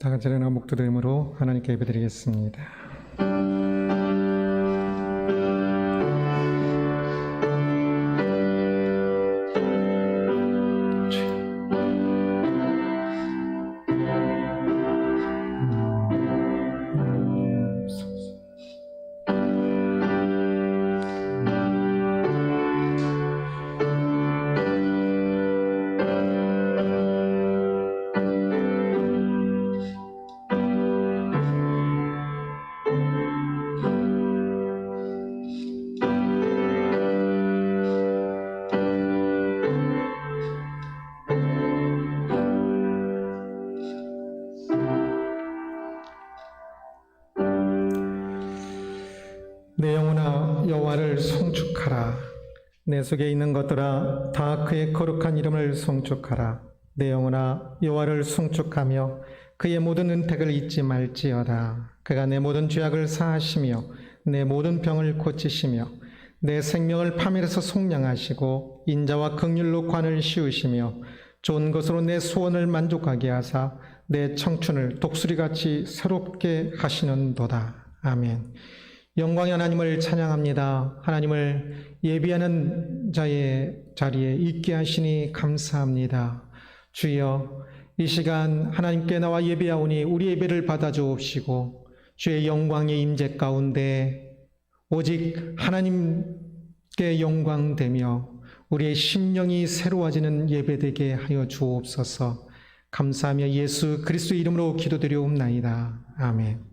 다 같이 일어나 목도림으로 하나님께 예배드리겠습니다. 내 영혼아 여호와를 송축하라. 내 속에 있는 것들아 다 그의 거룩한 이름을 송축하라. 내 영혼아 여호와를 송축하며 그의 모든 은택을 잊지 말지어다. 그가 내 모든 죄악을 사하시며 내 모든 병을 고치시며 내 생명을 파멸해서 속량하시고 인자와 긍휼로 관을 씌우시며 좋은 것으로 내 소원을 만족하게 하사 내 청춘을 독수리같이 새롭게 하시는도다. 아멘. 영광의 하나님을 찬양합니다. 하나님을 예비하는 자의 자리에 있게 하시니 감사합니다. 주여, 이 시간 하나님께 나와 예배하오니 우리 예배를 받아주옵시고 주의 영광의 임재 가운데 오직 하나님께 영광되며 우리의 심령이 새로워지는 예배되게 하여 주옵소서. 감사하며 예수 그리스도의 이름으로 기도드리옵나이다. 아멘.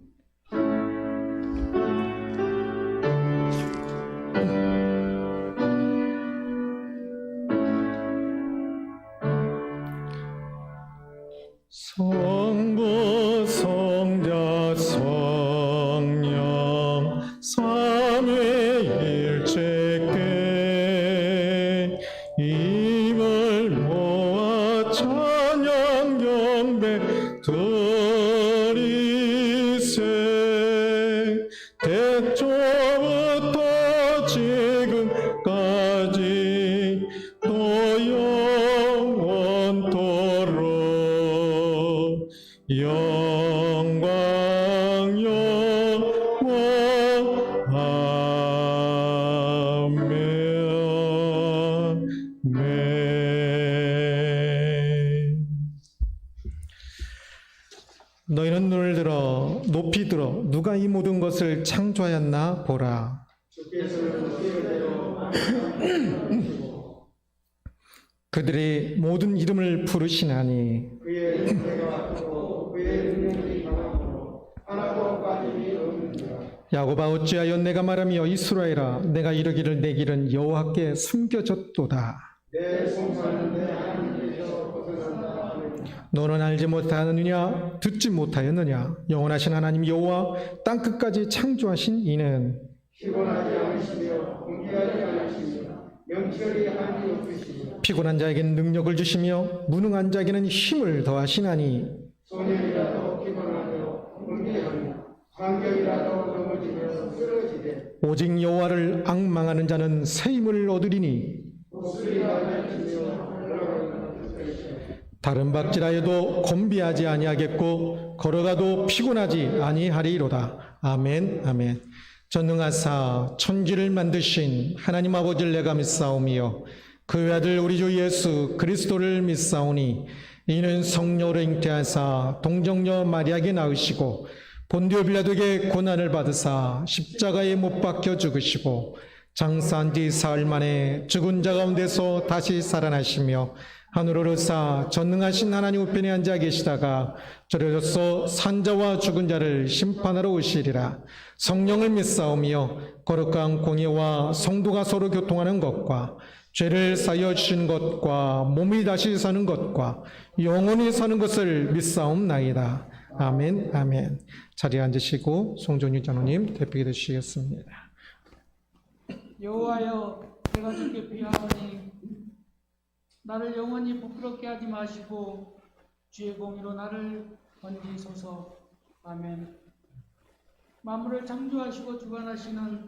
성부 성자 성령 삼위일체께 힘을 모아 찬양 경배 드리세. 태초부터 지금까지 또 영원토록 영광 영원 아멘. 너희는 눈을 들어 높이 들어 누가 이 모든 것을 창조하였나 보라. 그들이 모든 이름을 부르시나니 야곱아 어찌하여 내가 말하며 이스라엘아 내가 이르기를 내 길은 여호와께 숨겨졌도다. 너는 알지 못하느냐 듣지 못하였느냐. 영원하신 하나님 여호와 땅끝까지 창조하신 이는 피곤한 자에게는 능력을 주시며 무능한 자에게는 힘을 더하시나니 오직 여호와를 앙망하는 자는 새 힘을 얻으리니 다른 박질하여도 곤비하지 아니하겠고 걸어가도 피곤하지 아니하리로다. 아멘. 아멘. 전능하사 천지를 만드신 하나님 아버지를 내가 믿사오며 그 아들 우리 주 예수 그리스도를 믿사오니 이는 성령으로 잉태하사 동정녀 마리아에게 낳으시고 본디오 빌라도에게 고난을 받으사 십자가에 못 박혀 죽으시고 장사한 지 사흘 만에 죽은 자 가운데서 다시 살아나시며 하늘로 오르사 전능하신 하나님 우편에 앉아 계시다가 저려져서 산자와 죽은 자를 심판하러 오시리라. 성령을 믿사오며 거룩한 공의와 성도가 서로 교통하는 것과 죄를 사하여 주시는 것과 몸이 다시 사는 것과 영원히 사는 것을 믿사옵나이다. 아멘. 아멘. 자리에 앉으시고 송정유 장로님 대표해 주시겠습니다. 여호와여 내가 주께 피하오니 나를 영원히 부끄럽게 하지 마시고 주의 공의로 나를 건지소서. 아멘. 만물을 창조하시고 주관하시는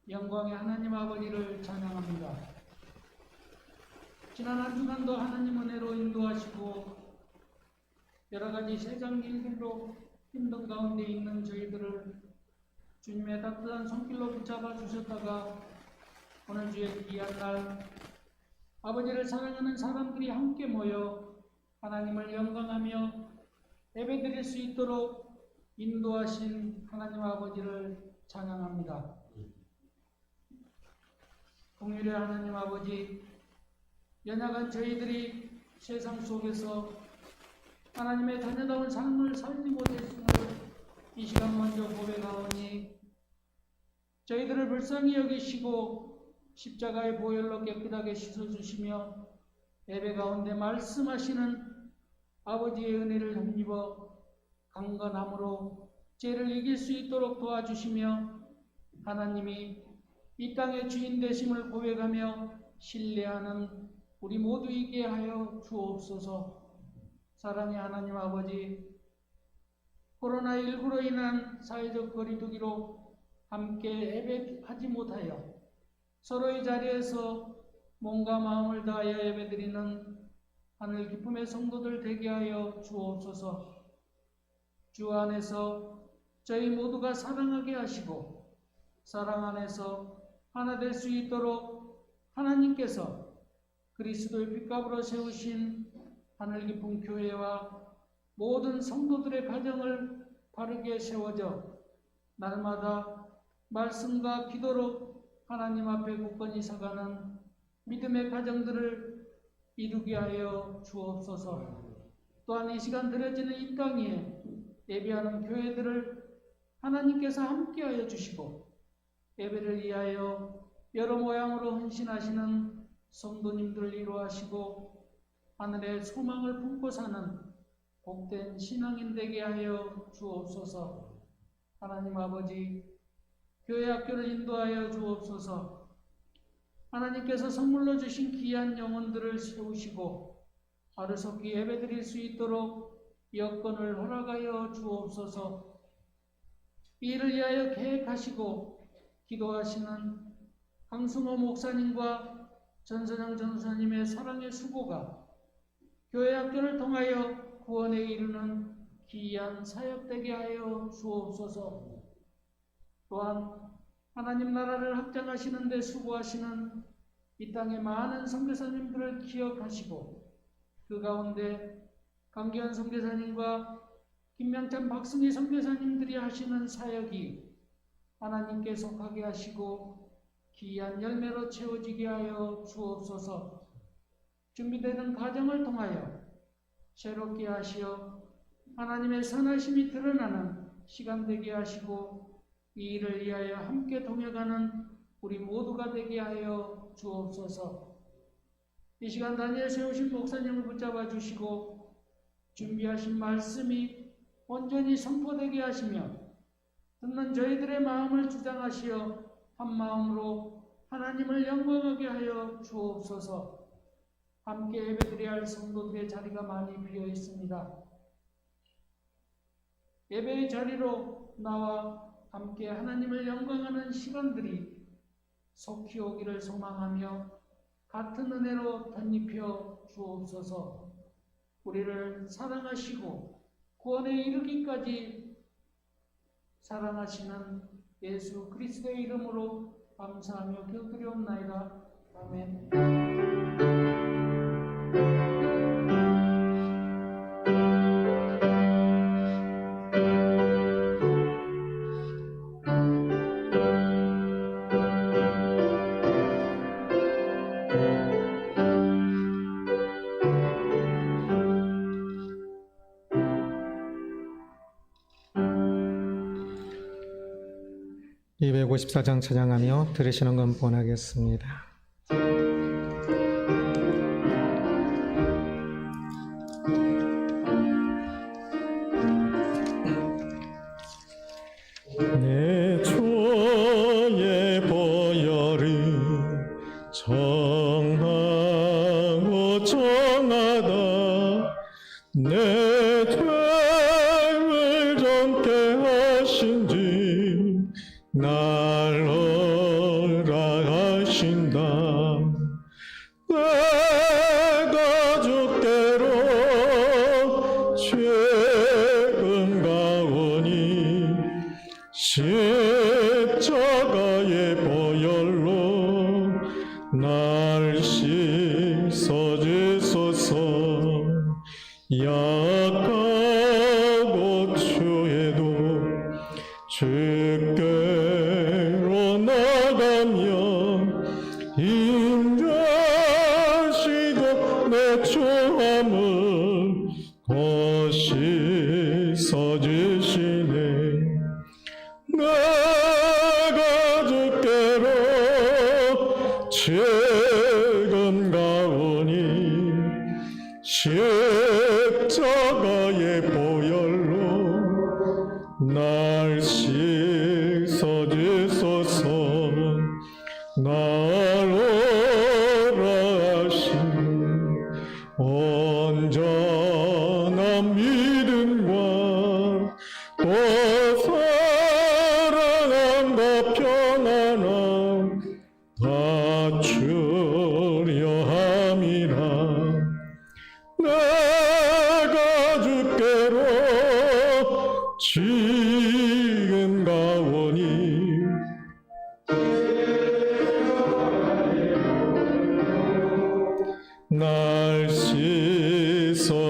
영광의 하나님 아버지를 찬양합니다. 지난 한 주간도 하나님 은혜로 인도하시고 여러 가지 세상 일들로 힘든 가운데 있는 저희들을 주님의 따뜻한 손길로 붙잡아 주셨다가 오늘 주의 귀한 날 아버지를 사랑하는 사람들이 함께 모여 하나님을 영광하며 예배드릴 수 있도록 인도하신 하나님 아버지를 찬양합니다. 공유의 하나님 아버지, 연약한 저희들이 세상 속에서 하나님의 자녀다운 삶을 살지 못했음을 이 시간 먼저 고백하오니 저희들을 불쌍히 여기시고 십자가의 보혈로 깨끗하게 씻어주시며 예배 가운데 말씀하시는 아버지의 은혜를 힘입어 강건함으로 죄를 이길 수 있도록 도와주시며 하나님이 이 땅의 주인 되심을 고백하며 신뢰하는 우리 모두 있게 하여 주옵소서. 사랑의 하나님 아버지, 코로나19로 인한 사회적 거리두기로 함께 예배하지 못하여 서로의 자리에서 몸과 마음을 다하여 예배드리는 하늘 기쁨의 성도들 되게 하여 주옵소서. 주 안에서 저희 모두가 사랑하게 하시고 사랑 안에서 하나 될 수 있도록 하나님께서 그리스도의 핏값으로 세우신 하늘 깊은 교회와 모든 성도들의 가정을 바르게 세워져 날마다 말씀과 기도로 하나님 앞에 굳건히 서가는 믿음의 가정들을 이루게 하여 주옵소서. 또한 이 시간 드려지는 이 땅에 예배하는 교회들을 하나님께서 함께하여 주시고 예배를 위하여 여러 모양으로 헌신하시는 성도님들을 이루하시고 하늘의 소망을 품고 사는 복된 신앙인 되게 하여 주옵소서. 하나님 아버지, 교회 학교를 인도하여 주옵소서. 하나님께서 선물로 주신 귀한 영혼들을 세우시고 하루속히 예배드릴 수 있도록 여건을 허락하여 주옵소서. 이를 위하여 계획하시고 기도하시는 강승호 목사님과 전선영 전사님의 사랑의 수고가 교회 학교를 통하여 구원에 이르는 귀한 사역되게 하여 주옵소서. 또한 하나님 나라를 확장하시는 데 수고하시는 이 땅의 많은 선교사님들을 기억하시고 그 가운데 강기현 선교사님과 김명찬 박승희 선교사님들이 하시는 사역이 하나님께 속하게 하시고 귀한 열매로 채워지게 하여 주옵소서. 준비되는 과정을 통하여 새롭게 하시어 하나님의 선하심이 드러나는 시간 되게 하시고 이 일을 위하여 함께 동역하는 우리 모두가 되게 하여 주옵소서. 이 시간 다니엘 세우신 목사님을 붙잡아 주시고 준비하신 말씀이 온전히 선포되게 하시며 듣는 저희들의 마음을 주장하시어 한 마음으로 하나님을 영광하게 하여 주옵소서. 함께 예배드려야 할 성도들의 자리가 많이 비어 있습니다. 예배의 자리로 나와 함께 하나님을 영광하는 시간들이 속히 오기를 소망하며 같은 은혜로 덧입혀 주옵소서. 우리를 사랑하시고 구원에 이르기까지 사랑하시는 예수 그리스도의 이름으로 감사하며 기도드리옵나이다. 아멘. 254장 찬양하며 들으시는 건 본하겠습니다. 내 주의 보혈이 정하고 정하다 내 죄를 정케 하신지 날 허락하신다. 내가 주께로 죄 지금 가오니 십자가의 보혈로 날 씻어주소서. 날 오라 하시는 온전한 믿음과 또 사랑함과 평안함 다 주려 함이라. 내가 주께로 지금 가오니 날 씻어주소서.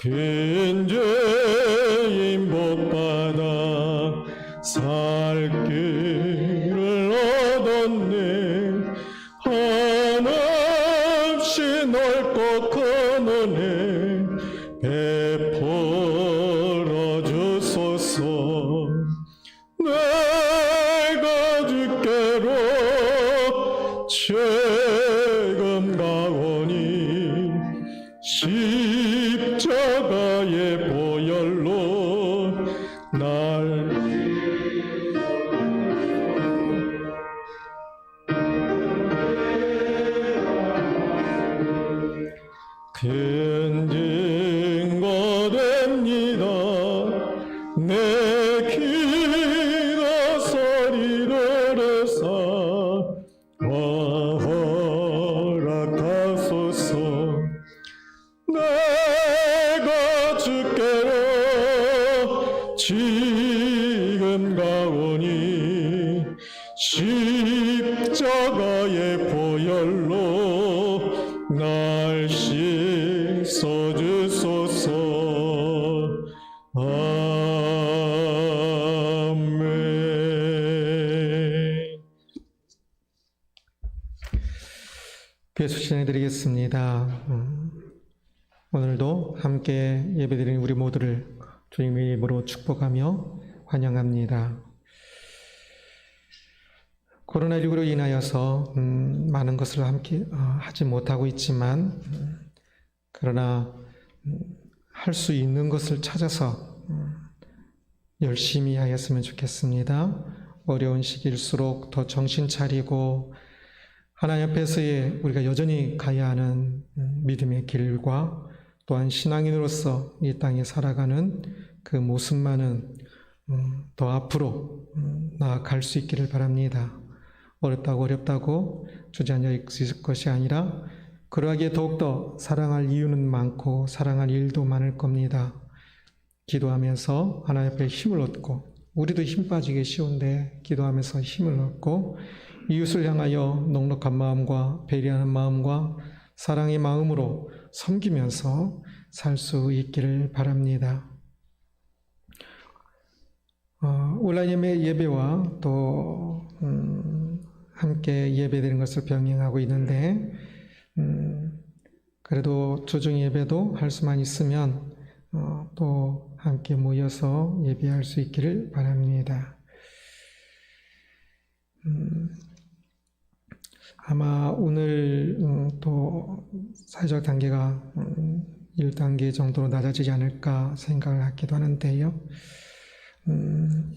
큰 죄인 복받아 살 길을 얻었네. 한없이 넓고 큰 은혜 베풀어 주소서. 내가 주께로 지금 가오니 십자가의 보혈로 날 큰 증거 됩니다. 내 기도 소리를 해서 허락하소서. 내가 주께로 지금 가오니 십자가의 보혈로 날 씻어주소서. 아멘. 예수 진행드리겠습니다. 오늘도 함께 예배드리는 우리 모두를 주님의 이름으로 축복하며 환영합니다. 코로나19로 인하여서 많은 것을 함께 하지 못하고 있지만 그러나 할 수 있는 것을 찾아서 열심히 하였으면 좋겠습니다. 어려운 시기일수록 더 정신 차리고 하나님 앞에서의 우리가 여전히 가야 하는 믿음의 길과 또한 신앙인으로서 이 땅에 살아가는 그 모습만은 더 앞으로 나아갈 수 있기를 바랍니다. 어렵다고 주저앉아 있을 것이 아니라 그러하기에 더욱더 사랑할 이유는 많고 사랑할 일도 많을 겁니다. 기도하면서 하나님 앞에 힘을 얻고, 우리도 힘 빠지기 쉬운데 기도하면서 힘을 얻고 이웃을 향하여 넉넉한 마음과 배려하는 마음과 사랑의 마음으로 섬기면서 살 수 있기를 바랍니다. 온라인 예배와 또 함께 예배드리는 것을 병행하고 있는데 그래도 조중 예배도 할 수만 있으면 또 함께 모여서 예배할 수 있기를 바랍니다. 아마 오늘 또 사회적 단계가 1단계 정도로 낮아지지 않을까 생각을 하기도 하는데요.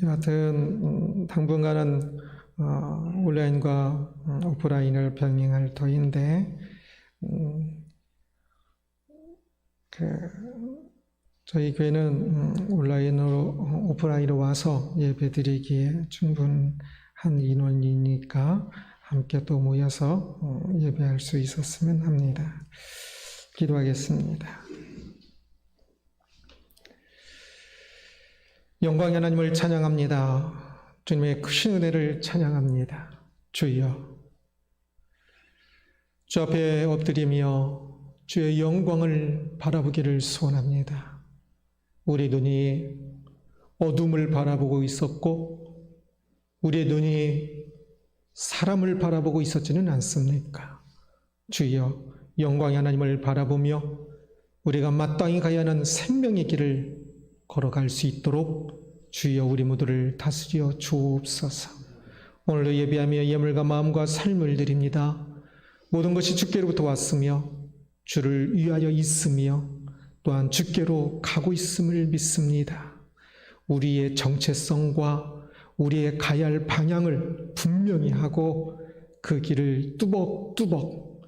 여하튼 당분간은 온라인과 오프라인을 병행할 터인데 저희 교회는 온라인으로 오프라인으로 와서 예배드리기에 충분한 인원이니까 함께 또 모여서 예배할 수 있었으면 합니다. 기도하겠습니다. 영광의 하나님을 찬양합니다. 주님의 크신 은혜를 찬양합니다. 주여, 주 앞에 엎드리며 주의 영광을 바라보기를 소원합니다. 우리 눈이 어둠을 바라보고 있었고 우리의 눈이 사람을 바라보고 있었지는 않습니까? 주여, 영광의 하나님을 바라보며 우리가 마땅히 가야 하는 생명의 길을 걸어갈 수 있도록 주여 우리 모두를 다스려 주옵소서. 오늘도 예배하며 예물과 마음과 삶을 드립니다. 모든 것이 주께로부터 왔으며 주를 위하여 있으며 또한 주께로 가고 있음을 믿습니다. 우리의 정체성과 우리의 가야 할 방향을 분명히 하고 그 길을 뚜벅뚜벅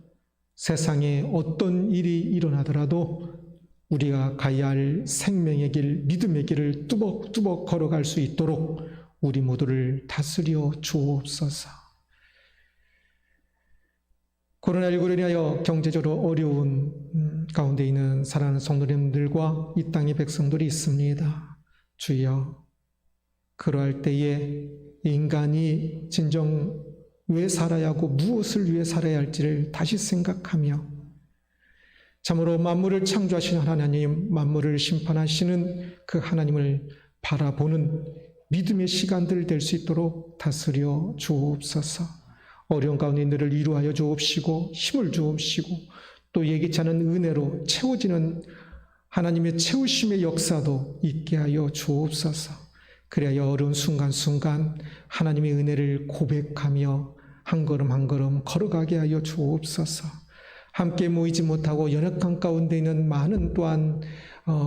세상에 어떤 일이 일어나더라도 우리가 가야 할 생명의 길, 믿음의 길을 뚜벅뚜벅 걸어갈 수 있도록 우리 모두를 다스려 주옵소서. 코로나19로 인하여 경제적으로 어려운 가운데 있는 사랑하는 성도님들과 이 땅의 백성들이 있습니다. 주여, 그러할 때에 인간이 진정 왜 살아야 하고 무엇을 위해 살아야 할지를 다시 생각하며 참으로 만물을 창조하신 하나님, 만물을 심판하시는 그 하나님을 바라보는 믿음의 시간들 될 수 있도록 다스려 주옵소서. 어려운 가운데 너를 위로하여 주옵시고 힘을 주옵시고 또 예기치 않은 은혜로 채워지는 하나님의 채우심의 역사도 있게 하여 주옵소서. 그래야 어려운 순간순간 하나님의 은혜를 고백하며 한 걸음 한 걸음 걸어가게 하여 주옵소서. 함께 모이지 못하고 연약한 가운데 있는 많은 또한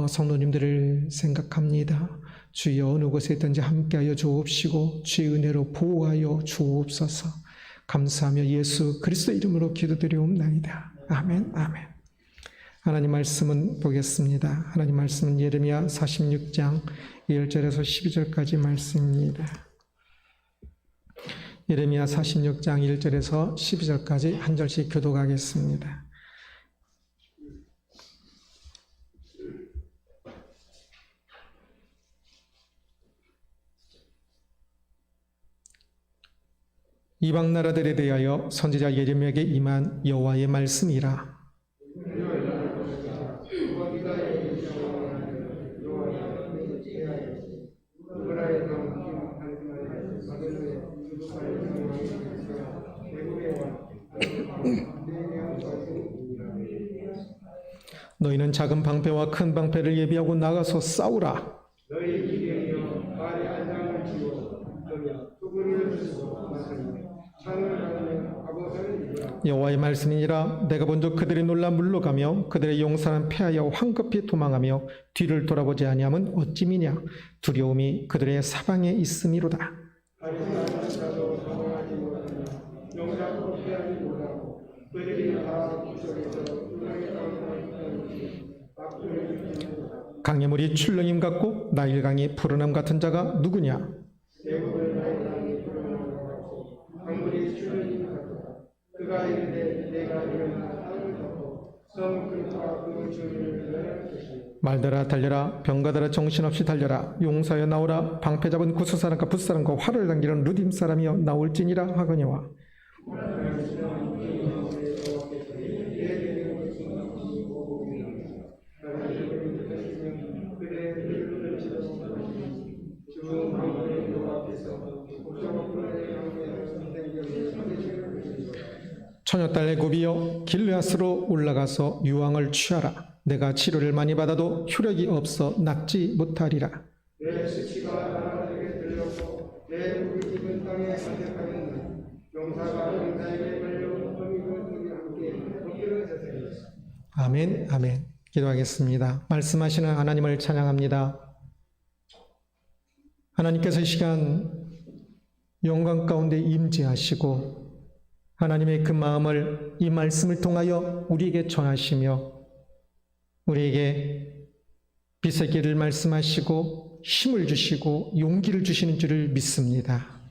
성도님들을 생각합니다. 주여 어느 곳에 있든지 함께하여 주옵시고 주의 은혜로 보호하여 주옵소서. 감사하며 예수 그리스도 이름으로 기도드리옵나이다. 아멘, 아멘. 하나님 말씀은 보겠습니다. 하나님 말씀은 예레미야 46장 1절에서 12절까지 말씀입니다. 예레미야 46장 1절에서 12절까지 한 절씩 교독하겠습니다. 이방 나라들에 대하여 선지자 예레미야에게 임한 여호와의 말씀이라. 너희는 작은 방패와 큰 방패를 예비하고 나가서 싸우라. 너희 기대여 발에 안장을 쥐고 그러며 수군을 쓰고 창을 가르며 갑옷을 입으라. 여호와의 말씀이니라. 내가 먼저 그들이 놀라 물러가며 그들의 용사는 패하여 황급히 도망하며 뒤를 돌아보지 아니함은 어찌미냐. 두려움이 그들의 사방에 있음이로다. 다른 자도 도망하지 못하며 용사도 피하지 못하고 그들이 다 구석에서 뚜껑에 가운데 앞을 지키는도다. 강의 물이 출렁임 같고 나일강이 푸른함 같은 자가 누구냐. 대국을 나일강이 푸른함 같고 강물이 출렁임 같도다. 그가 이르되 내가 일어나 땅을 덮고 섬 근처와 그 주위를 내릴 것이요. 말들아 달려라. 병가들아 정신없이 달려라. 용사여 나오라. 방패 잡은 구스사람과 붓사람과 활을 당기는 루딤 사람이여 나올지니라 하거니와. 처녀딸의 고비여 길르앗으로 올라가서 유황을 취하라. 내가 치료를 많이 받아도 효력이 없어 낫지 못하리라. 내 수치가 나라에게 들렸고 내 우리집은 땅에 선택하였네. 용사가 용사에게 걸려 범인과 둘이 함께 엎드려졌으니. 아멘, 아멘. 기도하겠습니다. 말씀하시는 하나님을 찬양합니다. 하나님께서 이 시간 영광 가운데 임재하시고 하나님의 그 마음을 이 말씀을 통하여 우리에게 전하시며 우리에게 빛의 길을 말씀하시고 힘을 주시고 용기를 주시는 줄을 믿습니다.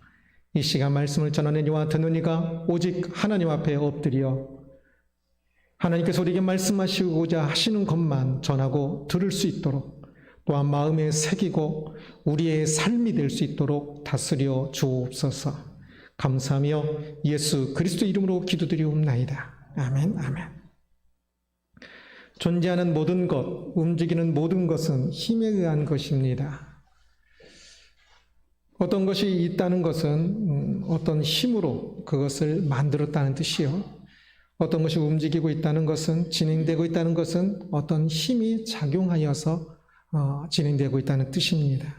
이 시간 말씀을 전하는 이와 듣는 이가 오직 하나님 앞에 엎드려 하나님께서 우리에게 말씀하시고자 하시는 것만 전하고 들을 수 있도록 또한 마음에 새기고 우리의 삶이 될 수 있도록 다스려 주옵소서. 감사하며 예수 그리스도 이름으로 기도드리옵나이다. 아멘, 아멘. 존재하는 모든 것, 움직이는 모든 것은 힘에 의한 것입니다. 어떤 것이 있다는 것은 어떤 힘으로 그것을 만들었다는 뜻이요. 어떤 것이 움직이고 있다는 것은, 진행되고 있다는 것은 어떤 힘이 작용하여서 진행되고 있다는 뜻입니다.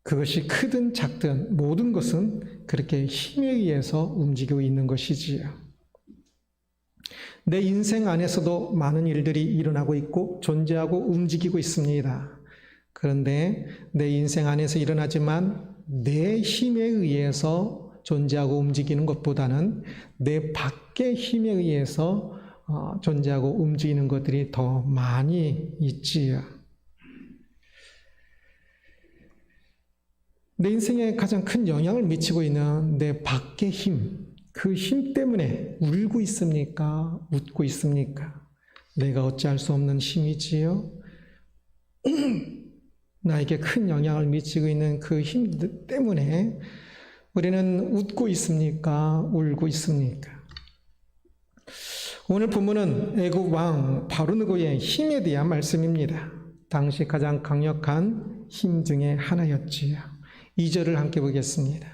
그것이 크든 작든 모든 것은 그렇게 힘에 의해서 움직이고 있는 것이지요. 내 인생 안에서도 많은 일들이 일어나고 있고 존재하고 움직이고 있습니다. 그런데 내 인생 안에서 일어나지만 내 힘에 의해서 존재하고 움직이는 것보다는 내 밖의 힘에 의해서 존재하고 움직이는 것들이 더 많이 있지요. 내 인생에 가장 큰 영향을 미치고 있는 내 밖의 힘, 그 힘 때문에 울고 있습니까? 웃고 있습니까? 내가 어찌할 수 없는 힘이지요? 나에게 큰 영향을 미치고 있는 그 힘 때문에 우리는 웃고 있습니까? 울고 있습니까? 오늘 본문은 애굽 왕 바로느고의 힘에 대한 말씀입니다. 당시 가장 강력한 힘 중에 하나였지요. 2절을 함께 보겠습니다.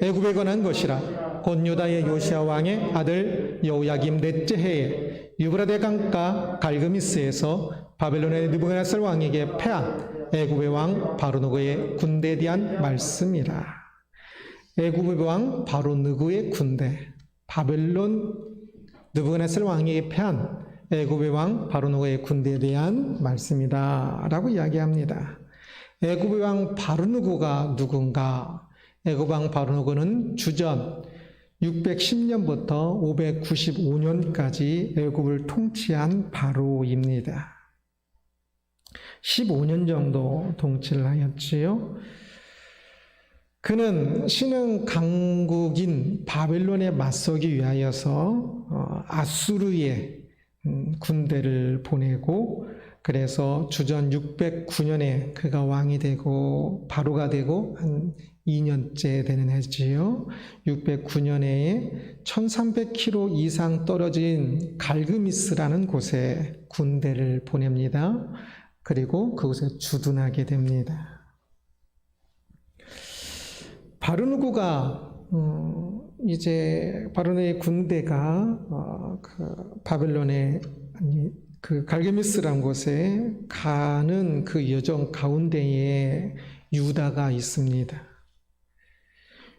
애굽에 관한 것이라 곧 유다의 요시야 왕의 아들 여호야김 넷째 해에 유브라데 강가 갈그미스에서 바벨론의 느부갓네살 왕에게 패한 애굽의 왕 바로느고의 군대에 대한 말씀이라. 애굽의 왕 바로느고의 군대, 바벨론 느부갓네살 왕에게 패한 애굽의 왕 바로느고의 군대에 대한 말씀이다 라고 이야기합니다. 애굽의 왕 바로느고가 누군가? 애굽 왕 바로느고는 주전 610년부터 595년까지 애굽을 통치한 바로입니다. 15년 정도 통치를 하였지요. 그는 신흥 강국인 바벨론에 맞서기 위하여서 아수르의 군대를 보내고, 그래서 주전 609년에 그가 왕이 되고 바로가 되고 한 2년째 되는 해지요. 609년에 1300km 이상 떨어진 갈그미스라는 곳에 군대를 보냅니다. 그리고 그곳에 주둔하게 됩니다. 바로느고가 이제 바로느고의 군대가 바벨론의 그 갈그미스라는 곳에 가는 그 여정 가운데에 유다가 있습니다.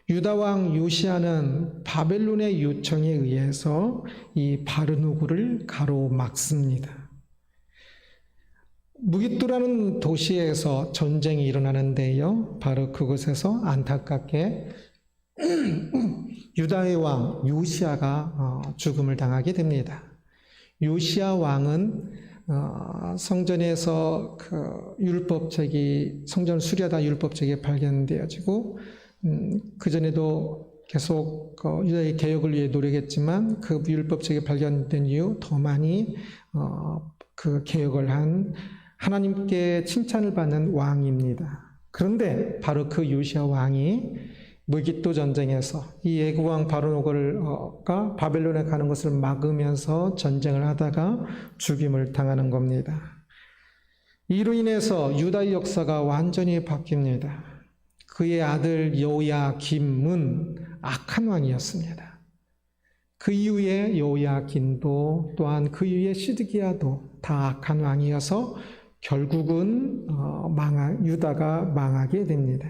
유다 왕 요시야는 바벨론의 요청에 의해서 이 바로느고를 가로막습니다. 무깃도라는 도시에서 전쟁이 일어나는데요. 바로 그곳에서 안타깝게 유다의 왕 요시야가 죽음을 당하게 됩니다. 요시야 왕은 성전에서 그 율법책이, 성전을 수리하다 율법책이 발견되어지고 그 전에도 계속 유다의 개혁을 위해 노력했지만 그 율법책이 발견된 이후 더 많이 그 개혁을 한 하나님께 칭찬을 받는 왕입니다. 그런데 바로 그 요시야 왕이 무깃도 전쟁에서 이 애굽 왕 바로느고가 바벨론에 가는 것을 막으면서 전쟁을 하다가 죽임을 당하는 겁니다. 이로 인해서 유다의 역사가 완전히 바뀝니다. 그의 아들 여호야김은 악한 왕이었습니다. 그 이후에 여호야김도 또한 그 이후에 시드기야도 다 악한 왕이어서 결국은 유다가 망하게 됩니다.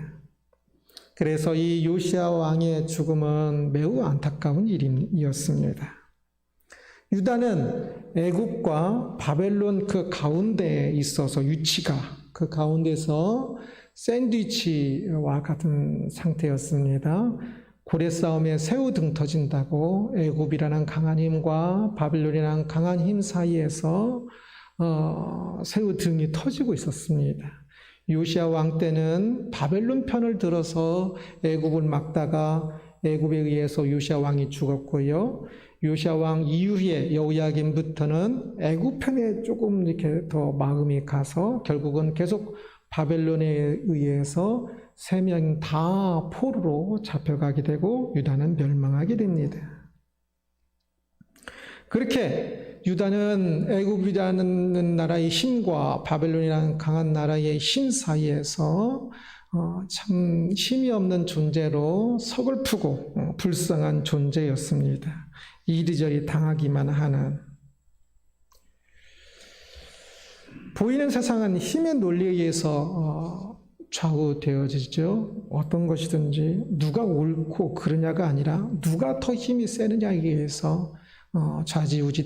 그래서 이 요시야 왕의 죽음은 매우 안타까운 일이었습니다. 유다는 애굽과 바벨론 그 가운데에 있어서 위치가 그 가운데서 샌드위치와 같은 상태였습니다. 고래 싸움에 새우 등 터진다고 애굽이라는 강한 힘과 바벨론이라는 강한 힘 사이에서 새우 등이 터지고 있었습니다. 요시야 왕 때는 바벨론 편을 들어서 애굽을 막다가 애굽에 의해서 요시야 왕이 죽었고요. 요시야 왕 이후에 여호야김부터는 애굽 편에 조금 이렇게 더 마음이 가서 결국은 계속 바벨론에 의해서 3명 다 포로로 잡혀가게 되고 유다는 멸망하게 됩니다. 그렇게 유다는 애굽이라는 나라의 힘과 바벨론이라는 강한 나라의 힘 사이에서 참 힘이 없는 존재로 서글프고 불쌍한 존재였습니다. 이리저리 당하기만 하는. 보이는 세상은 힘의 논리에 의해서 좌우되어지죠. 어떤 것이든지 누가 옳고 그르냐가 아니라 누가 더 힘이 세느냐에 의해서 좌지우지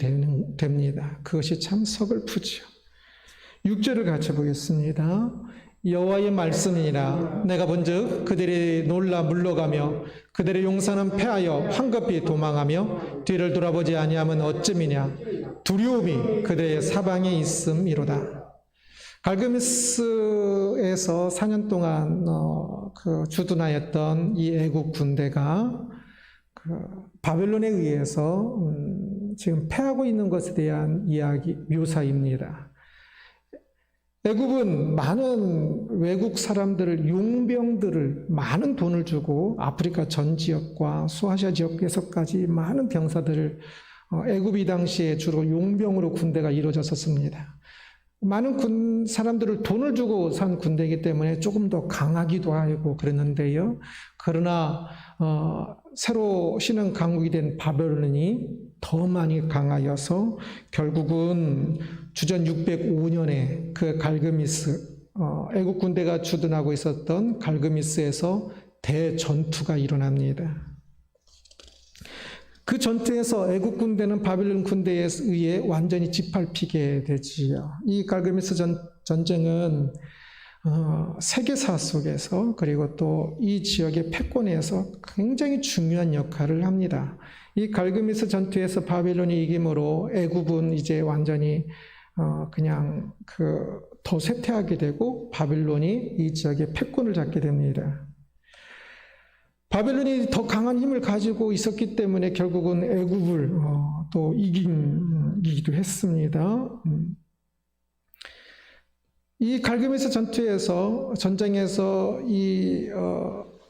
됩니다. 그것이 참 서글프죠. 6절을 같이 보겠습니다. 여호와의 말씀이니라 내가 본즉 그들이 놀라 물러가며 그들의 용사는 패하여 황급히 도망하며 뒤를 돌아보지 아니하면 어찌미냐 두려움이 그들의 사방에 있음이로다. 갈그미스에서 4년 동안 주둔하였던 이 애국 군대가 바벨론에 의해서 지금 패하고 있는 것에 대한 이야기 묘사입니다. 애굽은 많은 외국 사람들을 용병들을 많은 돈을 주고 아프리카 전 지역과 소아시아 지역에서까지 많은 병사들을 애굽이 당시에 주로 용병으로 군대가 이루어졌었습니다. 많은 사람들을 돈을 주고 산 군대이기 때문에 조금 더 강하기도 하고 그랬는데요. 그러나 새로 신흥 강국이 된 바벨론이 더 많이 강하여서 결국은 주전 605년에 그 갈그미스 애국 군대가 주둔하고 있었던 갈그미스에서 대전투가 일어납니다. 그 전투에서 애국 군대는 바벨론 군대에 의해 완전히 짓밟히게 되지요. 이 갈그미스 전쟁은 세계사 속에서 그리고 또 이 지역의 패권에서 굉장히 중요한 역할을 합니다. 이 갈그미스 전투에서 바벨론이 이김으로 애굽은 이제 완전히 그냥 더 쇠퇴하게 되고 바벨론이 이 지역의 패권을 잡게 됩니다. 바벨론이 더 강한 힘을 가지고 있었기 때문에 결국은 애굽을 또 이기기도 했습니다. 이 갈그미스 전쟁에서 이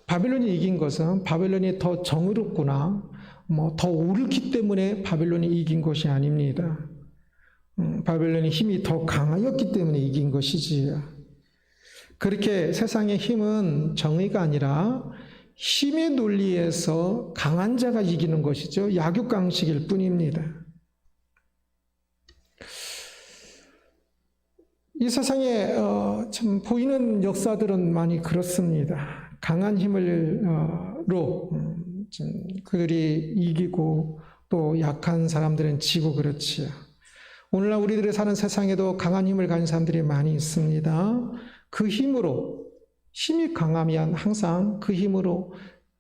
바벨론이 이긴 것은 바벨론이 더 정의롭구나, 더 옳기 때문에 바벨론이 이긴 것이 아닙니다. 바벨론의 힘이 더 강하였기 때문에 이긴 것이지요. 그렇게 세상의 힘은 정의가 아니라 힘의 논리에서 강한 자가 이기는 것이죠. 약육강식일 뿐입니다. 이 세상에 참 보이는 역사들은 많이 그렇습니다. 강한 힘으로 그들이 이기고 또 약한 사람들은 지고 그렇지요. 오늘날 우리들이 사는 세상에도 강한 힘을 가진 사람들이 많이 있습니다. 그 힘이 강하면 항상 그 힘으로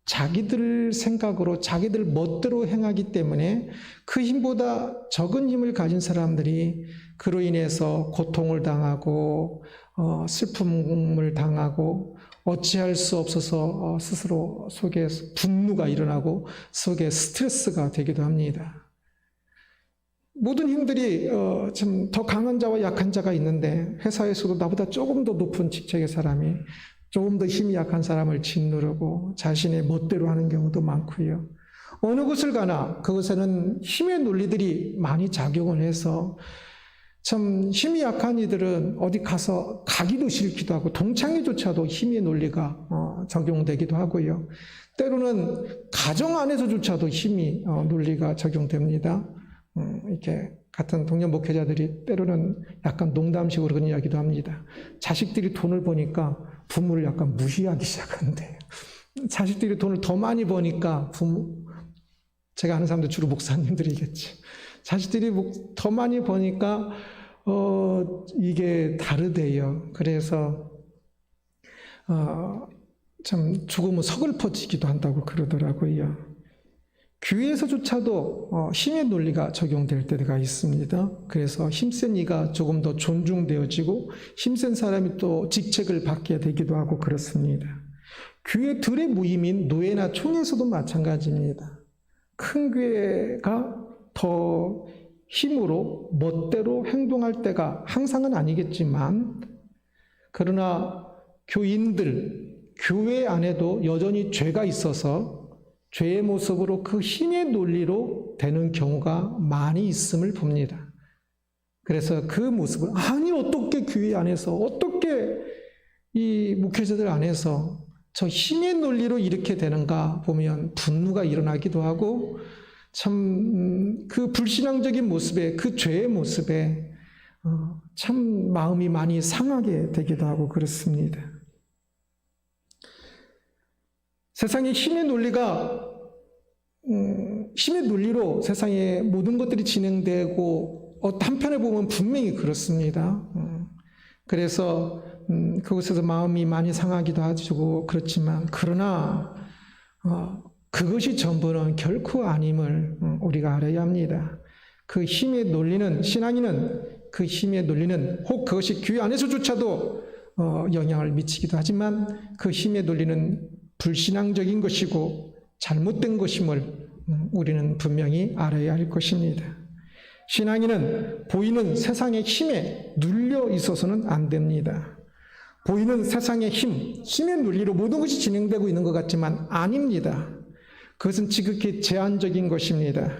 자기들 생각으로 자기들 멋대로 행하기 때문에 그 힘보다 적은 힘을 가진 사람들이 그로 인해서 고통을 당하고 슬픔을 당하고 어찌할 수 없어서 스스로 속에 분노가 일어나고 속에 스트레스가 되기도 합니다. 모든 힘들이 좀 더 강한 자와 약한 자가 있는데 회사에서도 나보다 조금 더 높은 직책의 사람이 조금 더 힘이 약한 사람을 짓누르고 자신의 멋대로 하는 경우도 많고요. 어느 곳을 가나 그곳에는 힘의 논리들이 많이 작용을 해서 참 힘이 약한 이들은 어디 가서 가기도 싫기도 하고 동창회조차도 힘의 논리가 적용되기도 하고요. 때로는 가정 안에서조차도 힘이 논리가 적용됩니다. 이렇게 같은 동료 목회자들이 때로는 약간 농담식으로 그런 이야기도 합니다. 자식들이 돈을 버니까 부모를 약간 무시하기 시작한대요. 자식들이 돈을 더 많이 버니까 제가 아는 사람들 주로 목사님들이겠지. 자식들이 더 많이 버니까 이게 다르대요. 그래서 참 죽으면 서글퍼지기도 한다고 그러더라고요. 교회에서조차도 힘의 논리가 적용될 때가 있습니다. 그래서 힘센 이가 조금 더 존중되어지고 힘센 사람이 또 직책을 받게 되기도 하고 그렇습니다. 교회들의 모임인 노예나 총회에서도 마찬가지입니다. 큰 교회가 더 힘으로 멋대로 행동할 때가 항상은 아니겠지만 그러나 교인들, 교회 안에도 여전히 죄가 있어서 죄의 모습으로 그 힘의 논리로 되는 경우가 많이 있음을 봅니다. 그래서 그 모습을 아니 어떻게 교회 안에서 어떻게 이 목회자들 안에서 저 힘의 논리로 이렇게 되는가 보면 분노가 일어나기도 하고 참 그 불신앙적인 모습에 그 죄의 모습에 참 마음이 많이 상하게 되기도 하고 그렇습니다. 세상의 힘의 논리가 힘의 논리로 세상의 모든 것들이 진행되고 한편에 보면 분명히 그렇습니다. 그래서 그곳에서 마음이 많이 상하기도 하고 그렇지만 그러나 그것이 전부는 결코 아님을 우리가 알아야 합니다. 그 힘의 논리는 신앙인은 그 힘의 논리는 혹 그것이 교회 안에서조차도 영향을 미치기도 하지만 그 힘의 논리는 불신앙적인 것이고 잘못된 것임을 우리는 분명히 알아야 할 것입니다. 신앙인은 보이는 세상의 힘에 눌려 있어서는 안 됩니다. 보이는 세상의 힘의 논리로 모든 것이 진행되고 있는 것 같지만 아닙니다. 그것은 지극히 제한적인 것입니다.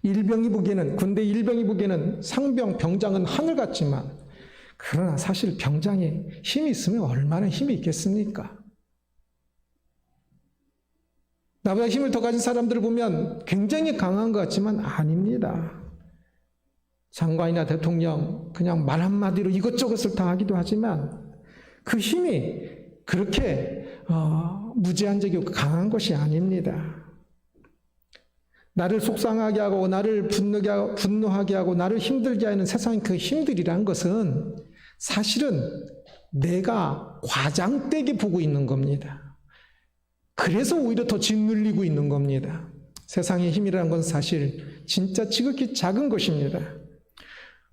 일병이 보기에는, 군대 일병이 보기에는 상병, 병장은 하늘 같지만 그러나 사실 병장에 힘이 있으면 얼마나 힘이 있겠습니까? 나보다 힘을 더 가진 사람들을 보면 굉장히 강한 것 같지만 아닙니다. 장관이나 대통령 그냥 말 한마디로 이것저것을 다 하기도 하지만 그 힘이 그렇게 무제한적이고 강한 것이 아닙니다. 나를 속상하게 하고 나를 분노하게 하고 나를 힘들게 하는 세상의 그 힘들이란 것은 사실은 내가 과장되게 보고 있는 겁니다. 그래서 오히려 더 짓눌리고 있는 겁니다. 세상의 힘이라는 건 사실 진짜 지극히 작은 것입니다.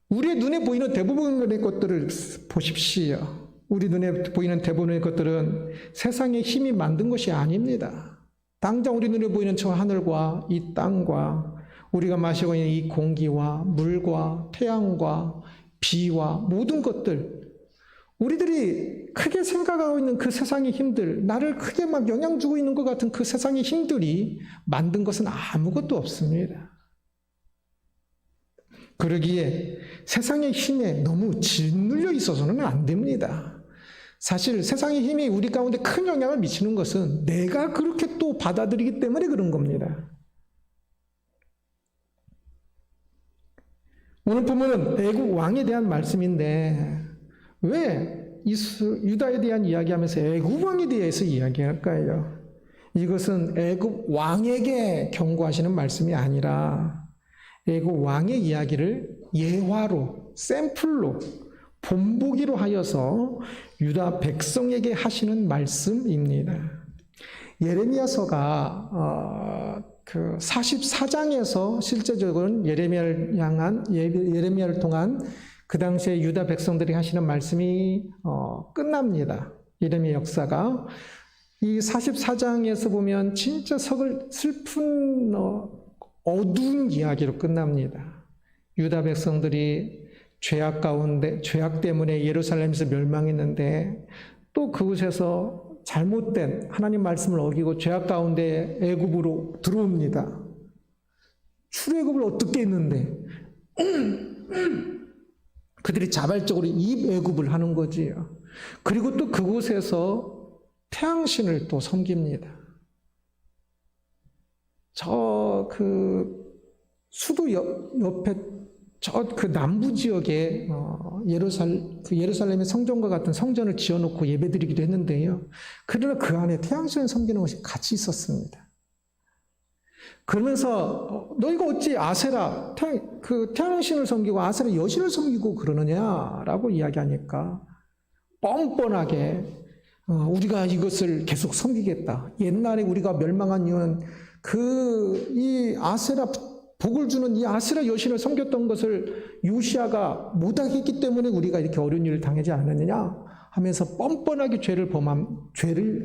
우리의 눈에 보이는 대부분의 것들을 보십시오. 우리 눈에 보이는 대부분의 것들은 세상의 힘이 만든 것이 아닙니다. 당장 우리 눈에 보이는 저 하늘과 이 땅과 우리가 마시고 있는 이 공기와 물과 태양과 비와 모든 것들, 우리들이 크게 생각하고 있는 그 세상의 힘들, 나를 크게 막 영향 주고 있는 것 같은 그 세상의 힘들이 만든 것은 아무것도 없습니다. 그러기에 세상의 힘에 너무 짓눌려 있어서는 안 됩니다. 사실 세상의 힘이 우리 가운데 큰 영향을 미치는 것은 내가 그렇게 또 받아들이기 때문에 그런 겁니다. 오늘 본문은 애국 왕에 대한 말씀인데 왜 유다에 대한 이야기하면서 애국 왕에 대해서 이야기할까요? 이것은 애국 왕에게 경고하시는 말씀이 아니라 애국 왕의 이야기를 예화로, 샘플로, 본보기로 하여서 유다 백성에게 하시는 말씀입니다. 예레미야서가 그 44장에서 실제적으로는 예레미야를 통한 그 당시에 유다 백성들이 하시는 말씀이 끝납니다. 예레미야 역사가. 이 44장에서 보면 진짜 슬픈 어두운 이야기로 끝납니다. 유다 백성들이 죄악 때문에 예루살렘에서 멸망했는데 또 그곳에서 잘못된 하나님 말씀을 어기고 죄악 가운데 애굽으로 들어옵니다. 출애굽을 어떻게 했는데 그들이 자발적으로 입애굽을 하는 거지요. 그리고 또 그곳에서 태양신을 또 섬깁니다. 수도 옆에 그 남부 지역에 예루살렘의 성전과 같은 성전을 지어놓고 예배드리기도 했는데요. 그러나 그 안에 태양신을 섬기는 것이 같이 있었습니다. 그러면서 너희가 어찌 아세라, 태양신을 섬기고 아세라 여신을 섬기고 그러느냐라고 이야기하니까 뻔뻔하게 우리가 이것을 계속 섬기겠다. 옛날에 우리가 멸망한 이유는 이 아세라 복을 주는 이 아세라 여신을 섬겼던 것을 요시야가 못하겠기 때문에 우리가 이렇게 어려운 일을 당하지 않았느냐 하면서 뻔뻔하게 죄를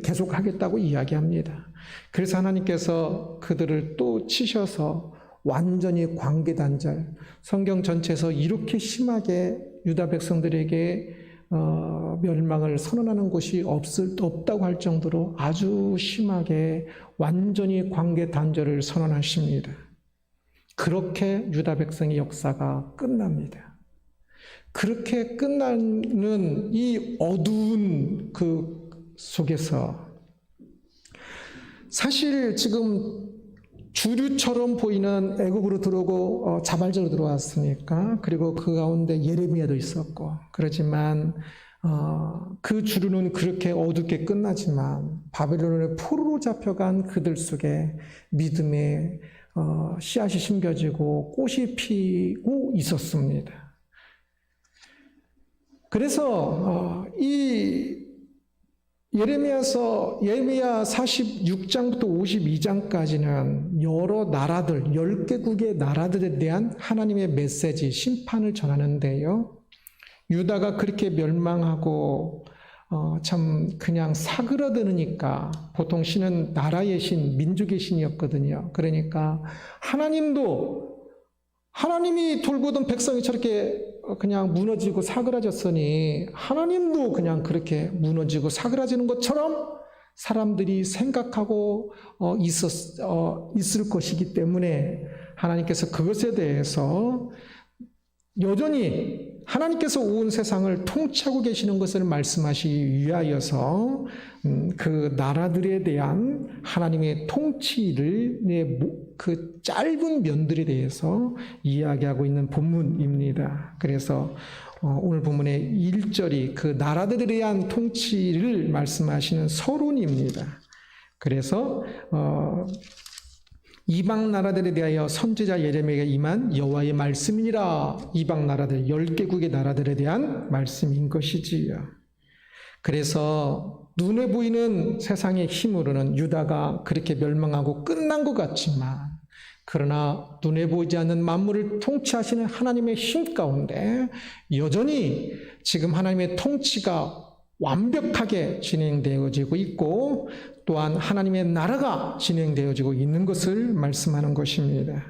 계속하겠다고 이야기합니다. 그래서 하나님께서 그들을 또 치셔서 완전히 관계단절, 성경 전체에서 이렇게 심하게 유다 백성들에게 멸망을 선언하는 곳이 없다고 할 정도로 아주 심하게 완전히 관계단절을 선언하십니다. 그렇게 유다 백성의 역사가 끝납니다. 그렇게 끝나는 이 어두운 그 속에서 사실 지금 주류처럼 보이는 애굽으로 들어오고 자발적으로 들어왔으니까 그리고 그 가운데 예레미야도 있었고 그렇지만 그 주류는 그렇게 어둡게 끝나지만 바벨론의 포로로 잡혀간 그들 속에 믿음의 씨앗이 심겨지고 꽃이 피고 있었습니다. 그래서 이 예레미야 46장부터 52장까지는 여러 나라들, 10개국의 나라들에 대한 하나님의 메시지, 심판을 전하는데요. 유다가 그렇게 멸망하고 참 그냥 사그러드니까, 보통 신은 나라의 신, 민족의 신이었거든요. 그러니까 하나님이 돌보던 백성이 저렇게 그냥 무너지고 사그라졌으니 하나님도 그냥 그렇게 무너지고 사그라지는 것처럼 사람들이 생각하고 있을 것이기 때문에 하나님께서 그것에 대해서 여전히 하나님께서 온 세상을 통치하고 계시는 것을 말씀하시기 위하여서 그 나라들에 대한 하나님의 통치를 그 짧은 면들에 대해서 이야기하고 있는 본문입니다. 그래서 오늘 본문의 1절이 그 나라들에 대한 통치를 말씀하시는 서론입니다. 그래서 이방 나라들에 대하여 선지자 예레미야가 임한 여호와의 말씀이니라. 이방 나라들 10개국의 나라들에 대한 말씀인 것이지요. 그래서 눈에 보이는 세상의 힘으로는 유다가 그렇게 멸망하고 끝난 것 같지만, 그러나 눈에 보이지 않는 만물을 통치하시는 하나님의 힘 가운데 여전히 지금 하나님의 통치가 완벽하게 진행되어지고 있고, 또한 하나님의 나라가 진행되어지고 있는 것을 말씀하는 것입니다.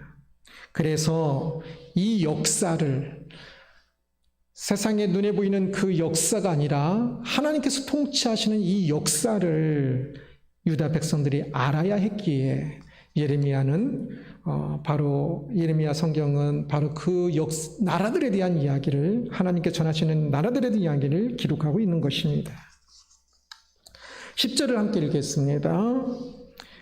그래서 이 역사를, 세상에 눈에 보이는 그 역사가 아니라 하나님께서 통치하시는 이 역사를 유다 백성들이 알아야 했기에 예레미야 성경은 바로 그 나라들에 대한 이야기를, 하나님께 전하시는 나라들에 대한 이야기를 기록하고 있는 것입니다. 10절을 함께 읽겠습니다.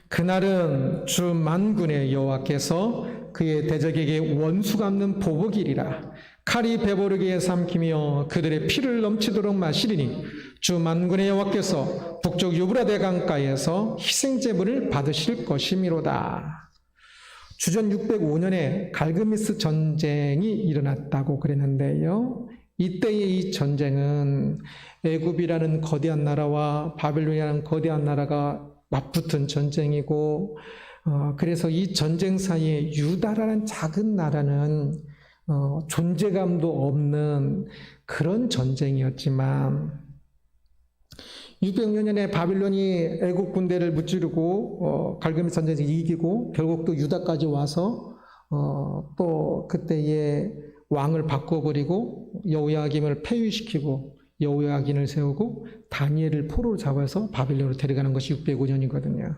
그날은 주 만군의 여호와께서 그의 대적에게 원수 갚는 보복이리라. 칼이 배부르게 삼키며 그들의 피를 넘치도록 마시리니 주 만군의 여호와께서 북쪽 유브라데 강가에서 희생제물을 받으실 것이미로다. 주전 605년에 갈그미스 전쟁이 일어났다고 그랬는데요. 이때의 이 전쟁은 애굽이라는 거대한 나라와 바벨론이라는 거대한 나라가 맞붙은 전쟁이고, 그래서 이 전쟁 사이에 유다라는 작은 나라는 존재감도 없는 그런 전쟁이었지만, 600년 전에 바빌론이 애국 군대를 무찌르고 갈그미스 전쟁에서 이기고 결국 또 유다까지 와서 또 그때의 왕을 바꿔버리고 여호야김을 폐위시키고 여호야긴을 세우고 다니엘을 포로로 잡아서 바빌론으로 데려가는 것이 605년이거든요.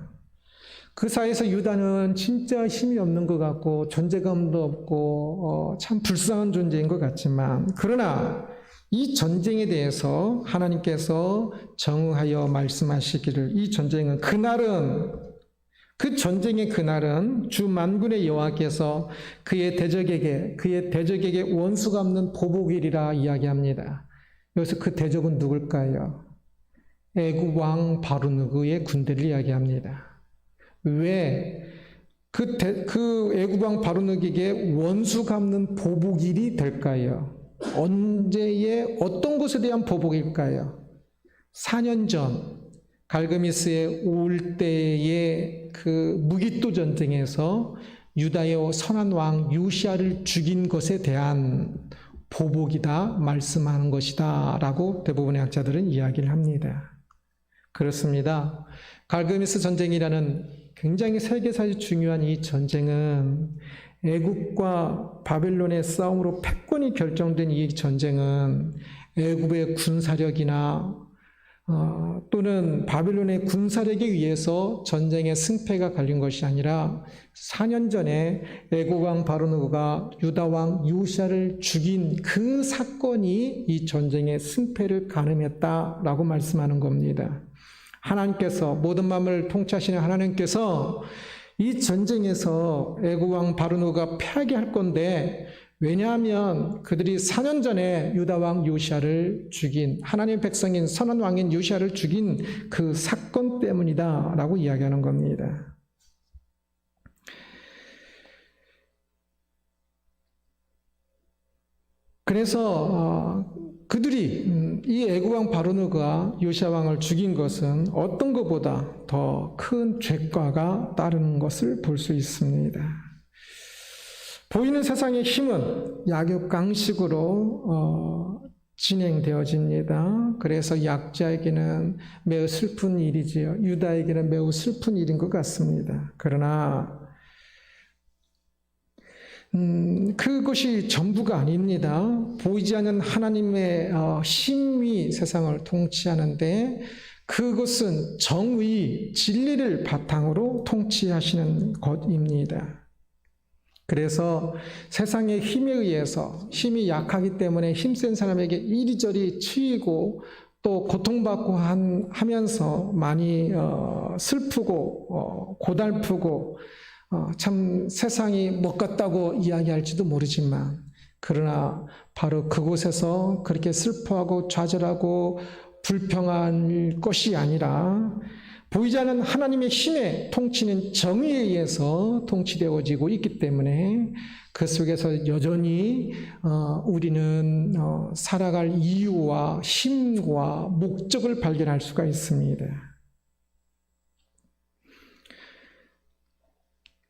그 사이에서 유다는 진짜 힘이 없는 것 같고 존재감도 없고 참 불쌍한 존재인 것 같지만, 그러나 이 전쟁에 대해서 하나님께서 정하여 말씀하시기를, 이 전쟁은 그 전쟁의 그날은 주 만군의 여호와께서 그의 대적에게 원수 갚는 보복일이라 이야기합니다. 여기서 그 대적은 누굴까요? 애굽 왕 바르누그의 군대를 이야기합니다. 왜 그 애굽 왕 바르누그에게 원수 갚는 보복일이 될까요? 언제의 어떤 것에 대한 보복일까요? 4년 전 갈그미스에 올 때의 그 무기또 전쟁에서 유다의 선한 왕 요시야를 죽인 것에 대한 보복이다 말씀하는 것이다 라고 대부분의 학자들은 이야기를 합니다. 그렇습니다. 갈그미스 전쟁이라는 굉장히 세계사에 중요한 이 전쟁은, 애굽과 바벨론의 싸움으로 패권이 결정된 이 전쟁은 애굽의 군사력이나 또는 바벨론의 군사력에 의해서 전쟁의 승패가 갈린 것이 아니라 4년 전에 애굽 왕 바르누그가 유다 왕 요시야를 죽인 그 사건이 이 전쟁의 승패를 가늠했다라고 말씀하는 겁니다. 하나님께서, 모든 만물을 통치하시는 하나님께서 이 전쟁에서 애굽 왕 바르누그가 패하게 할 건데 왜냐하면 그들이 4년 전에 유다왕 요시야를 죽인, 하나님의 백성인 선한 왕인 요시야를 죽인 그 사건 때문이다라고 이야기하는 겁니다. 그래서 그들이 이 애굽왕 바로느가 요시야 왕을 죽인 것은 어떤 것보다 더 큰 죄과가 따르는 것을 볼 수 있습니다. 보이는 세상의 힘은 약육강식으로 진행되어집니다. 그래서 약자에게는 매우 슬픈 일이지요. 유다에게는 매우 슬픈 일인 것 같습니다. 그러나 그것이 전부가 아닙니다. 보이지 않는 하나님의 힘이 세상을 통치하는데 그것은 정의, 진리를 바탕으로 통치하시는 것입니다. 그래서 세상의 힘에 의해서 힘이 약하기 때문에 힘센 사람에게 이리저리 치이고 또 고통받고 하면서 많이 슬프고 고달프고 참 세상이 못 같다고 이야기할지도 모르지만 그러나 바로 그곳에서 그렇게 슬퍼하고 좌절하고 불평할 것이 아니라 보이지 않는 하나님의 힘의 통치는 정의에 의해서 통치되어지고 있기 때문에 그 속에서 여전히 우리는 살아갈 이유와 힘과 목적을 발견할 수가 있습니다.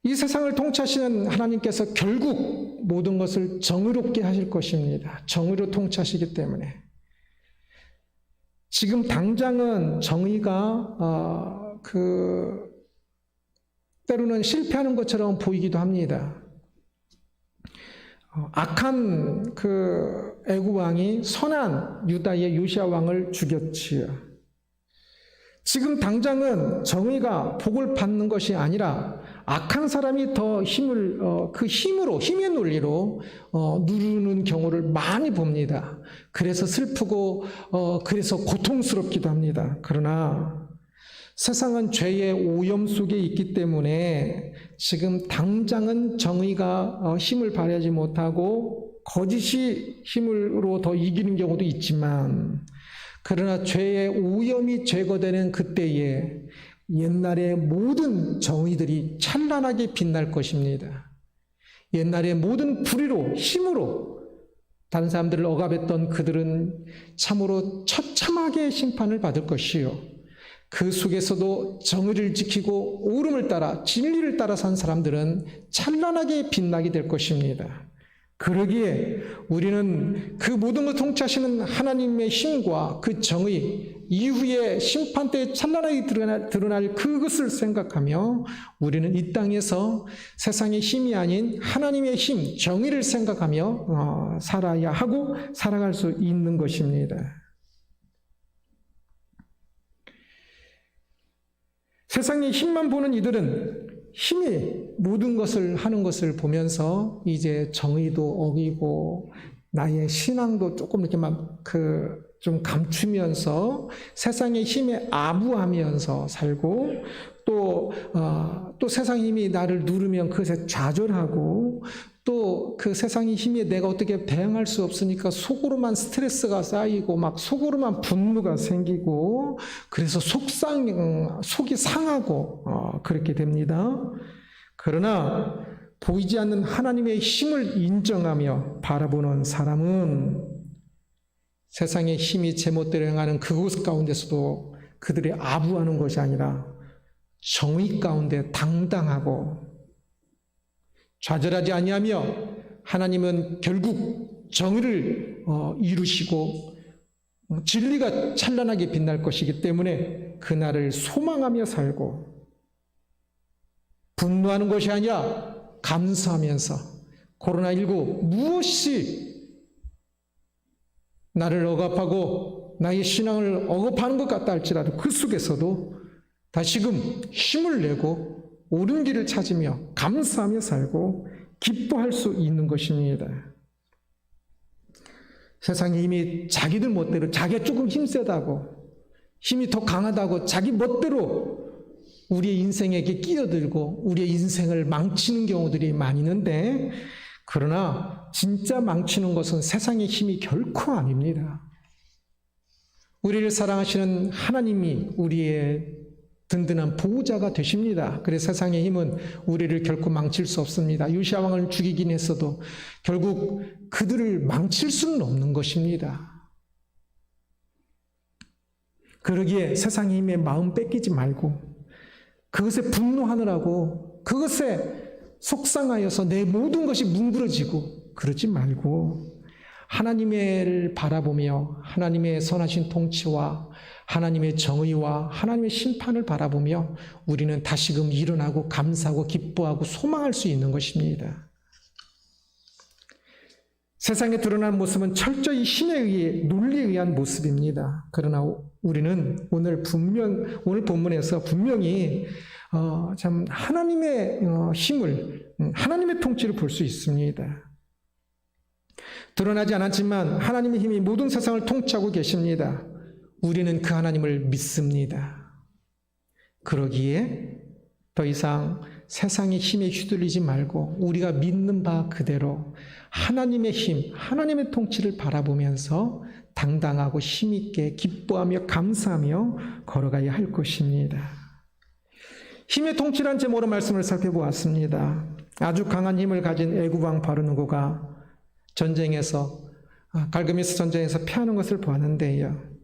이 세상을 통치하시는 하나님께서 결국 모든 것을 정의롭게 하실 것입니다. 정의로 통치하시기 때문에. 지금 당장은 정의가 때로는 실패하는 것처럼 보이기도 합니다. 악한 애굽 왕이 선한 유다의 요시야 왕을 죽였지요. 지금 당장은 정의가 복을 받는 것이 아니라 악한 사람이 더 힘을 힘의 논리로 누르는 경우를 많이 봅니다. 그래서 슬프고 그래서 고통스럽기도 합니다. 그러나 세상은 죄의 오염 속에 있기 때문에 지금 당장은 정의가 힘을 발휘하지 못하고 거짓이 힘으로 더 이기는 경우도 있지만 그러나 죄의 오염이 제거되는 그때에 옛날의 모든 정의들이 찬란하게 빛날 것입니다. 옛날의 모든 불의로 힘으로 다른 사람들을 억압했던 그들은 참으로 처참하게 심판을 받을 것이요. 그 속에서도 정의를 지키고 옳음을 따라 진리를 따라 산 사람들은 찬란하게 빛나게 될 것입니다. 그러기에 우리는 그 모든 것을 통치하시는 하나님의 힘과 그 정의 이후에 심판 때에 찬란하게 드러날 그것을 생각하며 우리는 이 땅에서 세상의 힘이 아닌 하나님의 힘, 정의를 생각하며 살아야 하고 살아갈 수 있는 것입니다. 세상의 힘만 보는 이들은 힘이 모든 것을 하는 것을 보면서 이제 정의도 어기고 나의 신앙도 조금 이렇게만 좀 감추면서 세상의 힘에 아부하면서 살고 또 세상의 힘이 나를 누르면 그것에 좌절하고 또 그 세상의 힘에 내가 어떻게 대응할 수 없으니까 속으로만 스트레스가 쌓이고 막 속으로만 분노가 생기고 그래서 속이 상하고 그렇게 됩니다. 그러나 보이지 않는 하나님의 힘을 인정하며 바라보는 사람은 세상의 힘이 제멋대로 행하는 그곳 가운데서도 그들이 아부하는 것이 아니라 정의 가운데 당당하고 좌절하지 아니하며 하나님은 결국 정의를 이루시고 진리가 찬란하게 빛날 것이기 때문에 그날을 소망하며 살고 분노하는 것이 아니라 감사하면서 코로나19 무엇이 나를 억압하고 나의 신앙을 억압하는 것 같다 할지라도 그 속에서도 다시금 힘을 내고 옳은 길을 찾으며 감사하며 살고 기뻐할 수 있는 것입니다. 세상에 이미 자기들 멋대로 자기가 조금 힘세다고 힘이 더 강하다고 자기 멋대로 우리의 인생에게 끼어들고 우리의 인생을 망치는 경우들이 많이 있는데 그러나 진짜 망치는 것은 세상의 힘이 결코 아닙니다. 우리를 사랑하시는 하나님이 우리의 든든한 보호자가 되십니다. 그래서 세상의 힘은 우리를 결코 망칠 수 없습니다. 요시야 왕을 죽이긴 했어도 결국 그들을 망칠 수는 없는 것입니다. 그러기에 세상의 힘에 마음 뺏기지 말고 그것에 분노하느라고 그것에 속상하여서 내 모든 것이 뭉그러지고 그러지 말고 하나님을 바라보며 하나님의 선하신 통치와 하나님의 정의와 하나님의 심판을 바라보며 우리는 다시금 일어나고 감사하고 기뻐하고 소망할 수 있는 것입니다. 세상에 드러난 모습은 철저히 힘에 의해 논리에 의한 모습입니다. 그러나 우리는 오늘 본문에서 분명히 참 하나님의 힘을 하나님의 통치를 볼 수 있습니다. 드러나지 않았지만 하나님의 힘이 모든 세상을 통치하고 계십니다. 우리는 그 하나님을 믿습니다. 그러기에 더 이상 세상의 힘에 휘둘리지 말고 우리가 믿는 바 그대로 하나님의 힘, 하나님의 통치를 바라보면서 당당하고 힘있게 기뻐하며 감사하며 걸어가야 할 것입니다. 힘의 통치란 제목으로 말씀을 살펴보았습니다. 아주 강한 힘을 가진 애굽왕 바르누고가 전쟁에서 갈그미스 전쟁에서 패하는 것을 보았는데요.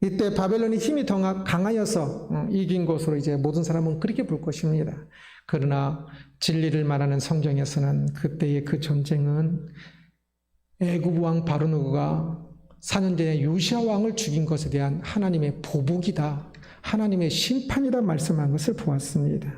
이때 바벨론의 힘이 더 강하여서 이긴 것으로 이제 모든 사람은 그렇게 볼 것입니다. 그러나 진리를 말하는 성경에서는 그때의 그 전쟁은 애굽 왕 바르누고가 4년 전에 요시야 왕을 죽인 것에 대한 하나님의 보복이다. 하나님의 심판이라 말씀한 것을 보았습니다.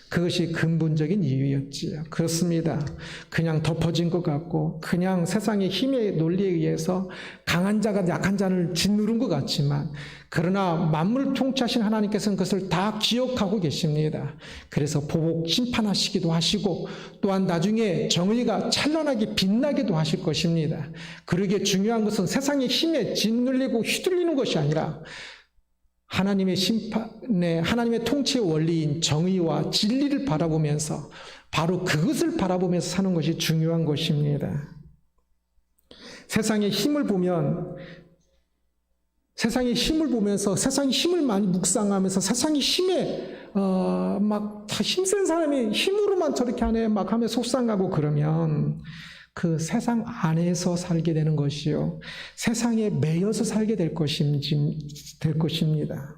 그것이 근본적인 이유였지요. 그렇습니다. 그냥 덮어진 것 같고 그냥 세상의 힘의 논리에 의해서 강한 자가 약한 자를 짓누른 것 같지만 그러나 만물을 통치하신 하나님께서는 그것을 다 기억하고 계십니다. 그래서 보복 심판하시기도 하시고 또한 나중에 정의가 찬란하게 빛나기도 하실 것입니다. 그러기에 중요한 것은 세상의 힘에 짓눌리고 휘둘리는 것이 아니라 하나님의 심판의 하나님의 통치의 원리인 정의와 진리를 바라보면서 바로 그것을 바라보면서 사는 것이 중요한 것입니다. 세상의 힘을 보면서 세상의 힘을 많이 묵상하면서 세상의 힘에 막 다 힘센 사람이 힘으로만 저렇게 하네 막 하며 속상하고 그러면 그 세상 안에서 살게 되는 것이요. 세상에 매여서 살게 될 것입니다.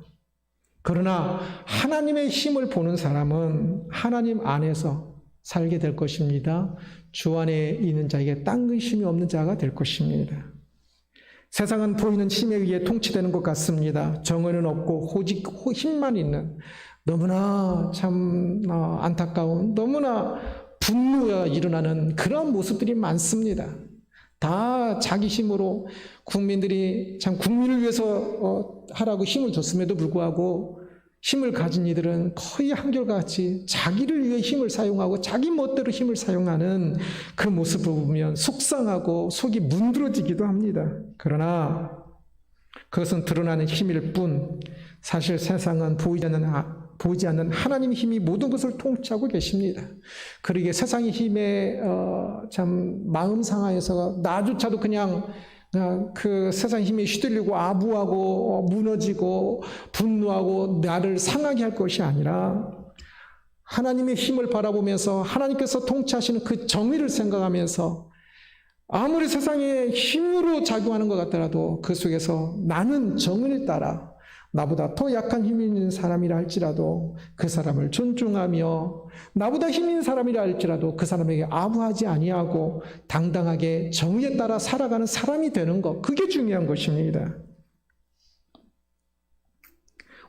그러나 하나님의 힘을 보는 사람은 하나님 안에서 살게 될 것입니다. 주 안에 있는 자에게 딴 근심이 없는 자가 될 것입니다. 세상은 보이는 힘에 의해 통치되는 것 같습니다. 정의는 없고 오직 힘만 있는 너무나 참 안타까운 너무나 분노가 일어나는 그런 모습들이 많습니다. 다 자기 힘으로 국민들이 참 국민을 위해서 하라고 힘을 줬음에도 불구하고 힘을 가진 이들은 거의 한결같이 자기를 위해 힘을 사용하고 자기 멋대로 힘을 사용하는 그 모습을 보면 속상하고 속이 문드러지기도 합니다. 그러나 그것은 드러나는 힘일 뿐 사실 세상은 보이지 않는 하나님의 힘이 모든 것을 통치하고 계십니다. 그러기에 세상의 힘에 참 마음 상하여서 나조차도 그냥 그 세상 힘에 휘둘리고 아부하고 무너지고 분노하고 나를 상하게 할 것이 아니라 하나님의 힘을 바라보면서 하나님께서 통치하시는 그 정의를 생각하면서 아무리 세상의 힘으로 작용하는 것 같더라도 그 속에서 나는 정의를 따라 나보다 더 약한 힘이 있는 사람이라 할지라도 그 사람을 존중하며 나보다 힘 있는 사람이라 할지라도 그 사람에게 아부하지 아니하고 당당하게 정의에 따라 살아가는 사람이 되는 것, 그게 중요한 것입니다.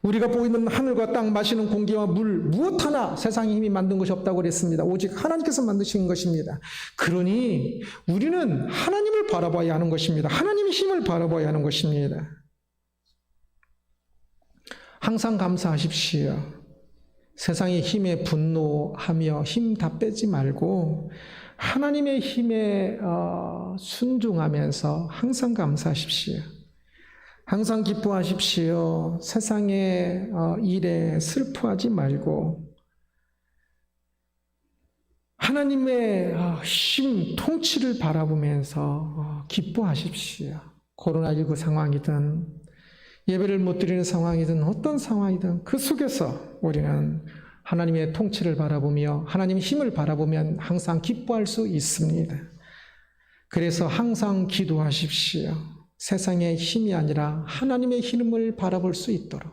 우리가 보이는 하늘과 땅, 마시는 공기와 물 무엇 하나 세상의 힘이 만든 것이 없다고 그랬습니다. 오직 하나님께서 만드신 것입니다. 그러니 우리는 하나님을 바라봐야 하는 것입니다. 하나님의 힘을 바라봐야 하는 것입니다. 항상 감사하십시오. 세상의 힘에 분노하며 힘 다 빼지 말고 하나님의 힘에 순종하면서 항상 감사하십시오. 항상 기뻐하십시오. 세상의 일에 슬퍼하지 말고 하나님의 힘, 통치를 바라보면서 기뻐하십시오. 코로나19 상황이든 예배를 못 드리는 상황이든 어떤 상황이든 그 속에서 우리는 하나님의 통치를 바라보며 하나님의 힘을 바라보면 항상 기뻐할 수 있습니다. 그래서 항상 기도하십시오. 세상의 힘이 아니라 하나님의 힘을 바라볼 수 있도록.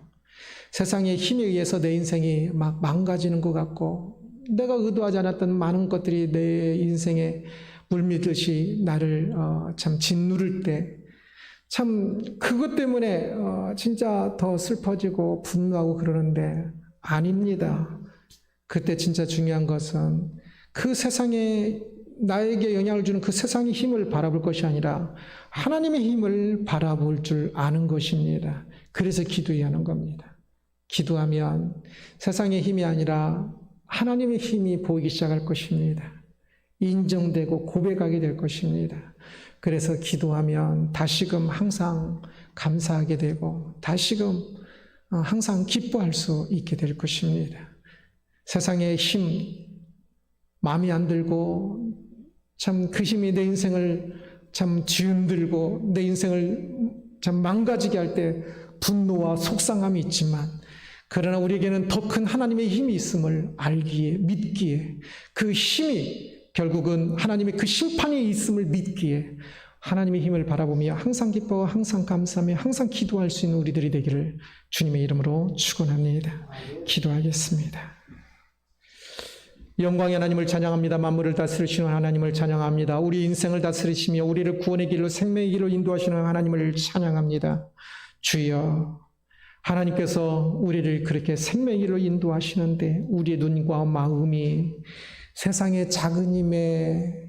세상의 힘에 의해서 내 인생이 막 망가지는 것 같고 내가 의도하지 않았던 많은 것들이 내 인생에 물밀듯이 나를 참 짓누를 때 참 그것 때문에 진짜 더 슬퍼지고 분노하고 그러는데 아닙니다. 그때 진짜 중요한 것은 그 세상에 나에게 영향을 주는 그 세상의 힘을 바라볼 것이 아니라 하나님의 힘을 바라볼 줄 아는 것입니다. 그래서 기도해야 하는 겁니다. 기도하면 세상의 힘이 아니라 하나님의 힘이 보이기 시작할 것입니다. 인정되고 고백하게 될 것입니다. 그래서 기도하면 다시금 항상 감사하게 되고 다시금 항상 기뻐할 수 있게 될 것입니다. 세상의 힘, 마음이 안 들고 참 그 힘이 내 인생을 참 뒤흔들고 내 인생을 참 망가지게 할 때 분노와 속상함이 있지만 그러나 우리에게는 더 큰 하나님의 힘이 있음을 알기에 믿기에 그 힘이 결국은 하나님의 그 심판이 있음을 믿기에 하나님의 힘을 바라보며 항상 기뻐하고 항상 감사하며 항상 기도할 수 있는 우리들이 되기를 주님의 이름으로 축원합니다. 기도하겠습니다. 영광의 하나님을 찬양합니다. 만물을 다스리시는 하나님을 찬양합니다. 우리 인생을 다스리시며 우리를 구원의 길로 생명의 길로 인도하시는 하나님을 찬양합니다. 주여, 하나님께서 우리를 그렇게 생명의 길로 인도하시는데 우리의 눈과 마음이 세상의 작은 힘에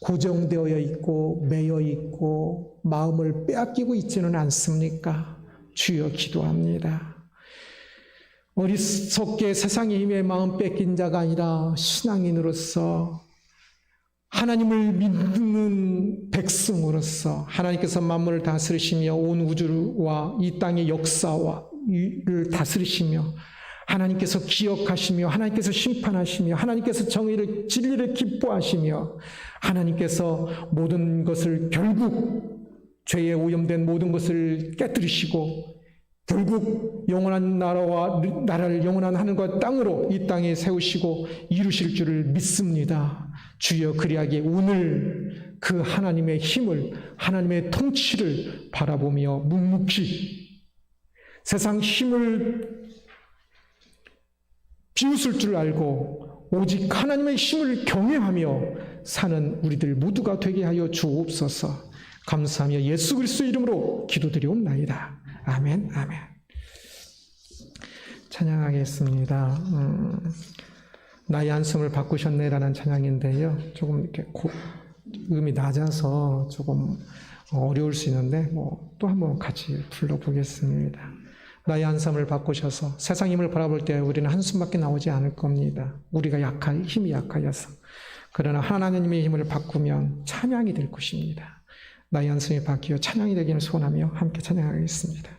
고정되어 있고 매여 있고 마음을 빼앗기고 있지는 않습니까? 주여, 기도합니다. 어리석게 세상의 힘에 마음 뺏긴 자가 아니라 신앙인으로서 하나님을 믿는 백성으로서 하나님께서 만물을 다스리시며 온 우주와 이 땅의 역사를 다스리시며 하나님께서 기억하시며 하나님께서 심판하시며 하나님께서 정의를 진리를 기뻐하시며 하나님께서 모든 것을 결국 죄에 오염된 모든 것을 깨뜨리시고 결국 영원한 나라를 영원한 하늘과 땅으로 이 땅에 세우시고 이루실 줄을 믿습니다. 주여, 그리하기에 오늘 그 하나님의 힘을 하나님의 통치를 바라보며 묵묵히 세상 힘을 비웃을 줄 알고 오직 하나님의 힘을 경외하며 사는 우리들 모두가 되게 하여 주옵소서. 감사하며 예수 그리스도의 이름으로 기도드리옵나이다. 아멘, 아멘. 찬양하겠습니다. 나의 한숨을 바꾸셨네라는 찬양인데요. 조금 이렇게 음이 낮아서 조금 어려울 수 있는데 또 한번 같이 불러보겠습니다. 나의 한숨을 바꾸셔서 세상 힘을 바라볼 때 우리는 한숨밖에 나오지 않을 겁니다. 우리가 힘이 약하여서. 그러나 하나님의 힘을 바꾸면 찬양이 될 것입니다. 나의 한숨이 바뀌어 찬양이 되기를 소원하며 함께 찬양하겠습니다.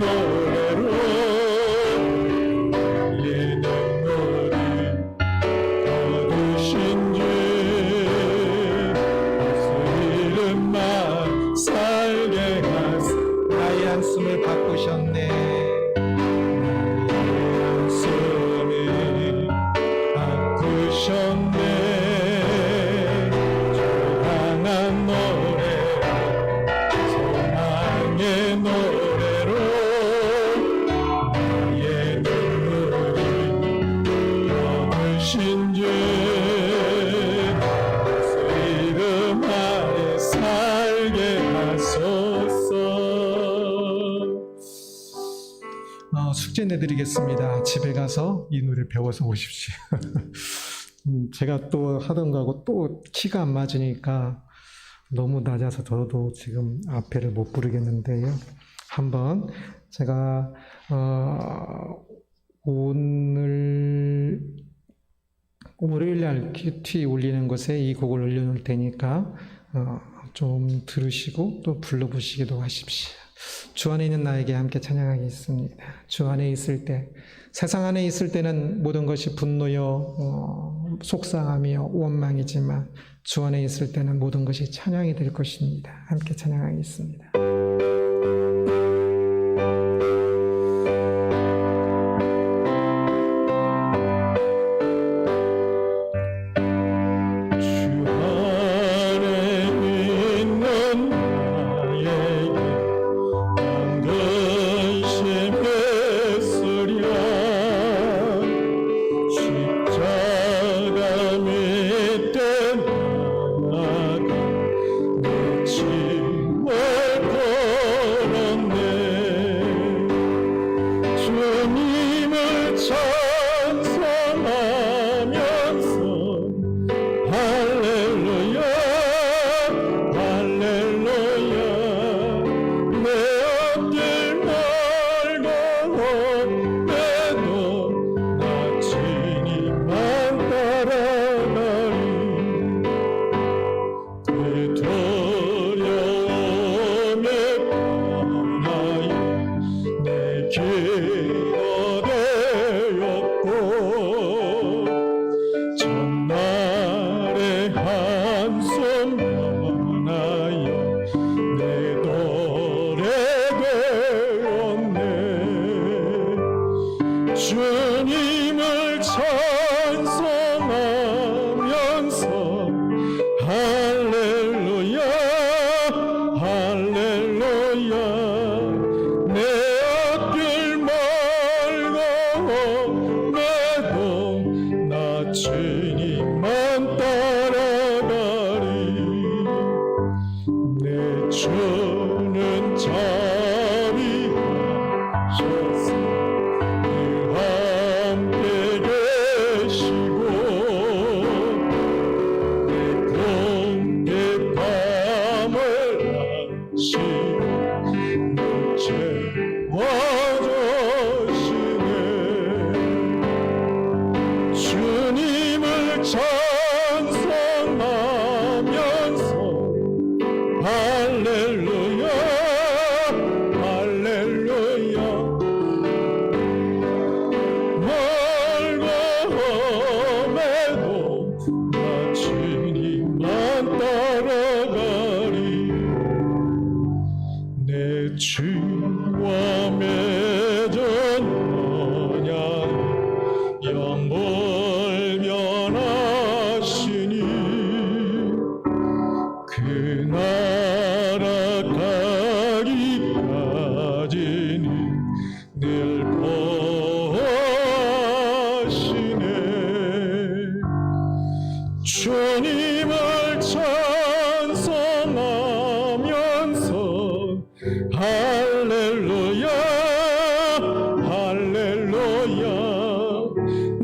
노래로 나의 눈물이 거두신 주 예수 이름만 살게 하사 나의 한숨을 바꾸셨네. 숨이 바꾸셨네. 조용한 노래 소망의 노래로 나의 눈물이 거두신 주 예수 이름 아래 살게 하소서. 숙제 내드리겠습니다. 집에 가서 이 노래를 배워서 오십시오. 제가 또 하던 거하고 또 키가 안 맞으니까 너무 낮아서 저도 지금 앞에를 못 부르겠는데요. 한번 제가 오늘 월요일날 큐티 올리는 곳에 이 곡을 올려놓을 테니까 좀 들으시고 또 불러보시기도 하십시오. 주 안에 있는 나에게 함께 찬양하겠습니다. 주 안에 있을 때, 세상 안에 있을 때는 모든 것이 분노요 속상하며 원망이지만 주 안에 있을 때는 모든 것이 찬양이 될 것입니다. 함께 찬양하겠습니다. 주 안에 있는 나에게 반드시 예수랴 십자가 밑에 나아가 내 짐을 걸었네. 주님을 찬송하면서 할렐루야 할렐루야 내 앞길 말고 빼도 나 주님만 따라가리. 되돌려오며 떠나요 내 기가 되었고 전날의 한숨 변하여 내 노래 되었네. 주님을 찬송하면서 할렐루야 할렐루야 내 앞길 말고 매도 나 주님만 따라가리. 내 주는 자비하셔서 늘 함께 계시고 내 공개 밤을 하시고 늘 채워주시네. 주님을 찬송하면서 할렐루야 할렐루야 멀고 험해도 나 주님만 따라가리. 내 주와 맺은 언약 영월면하시니 그 나라 가기까지는 늘 보시네. 주님을 찬송하면서 할렐루야 할렐루야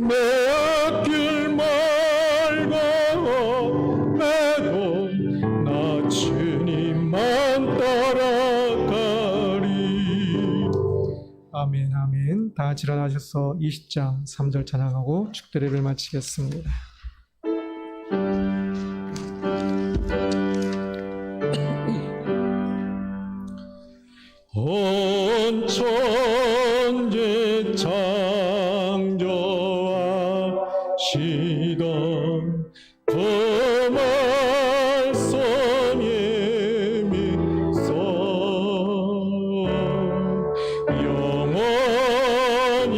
내 앞길 말고 매도 나 주님만 따라가리. 아멘, 아멘. 다 같이 일어나셔서 20장 3절 찬양하고 축도례를 마치겠습니다. 오 온 천지 창조하시던 그 말씀이 믿소 영원히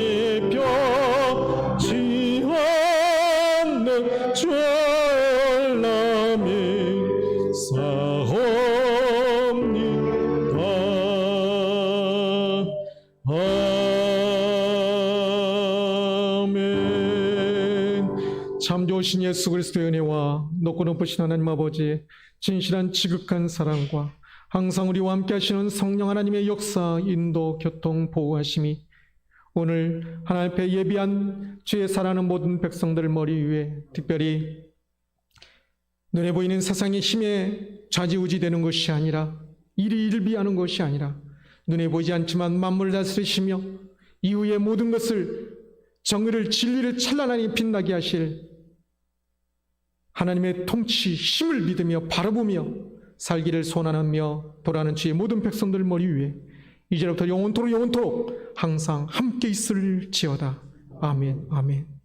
변치 않는 전람이 사옵니다. 아멘. 참 좋으신 예수 그리스도의 은혜와 높고 높으신 하나님 아버지 진실한 지극한 사랑과 항상 우리와 함께 하시는 성령 하나님의 역사, 인도, 교통, 보호하심이 오늘 하나님 앞에 예비한 주의 사랑하는 모든 백성들 머리 위에 특별히 눈에 보이는 세상의 힘에 좌지우지되는 것이 아니라 일희일비하는 것이 아니라 눈에 보이지 않지만 만물을 다스리시며 이후의 모든 것을 정의를 진리를 찬란하게 빛나게 하실 하나님의 통치 힘을 믿으며 바라보며 살기를 소원하며 돌아가는 주의 모든 백성들 머리 위에 이제부터 영원토록 항상 함께 있을지어다. 아멘. 아멘.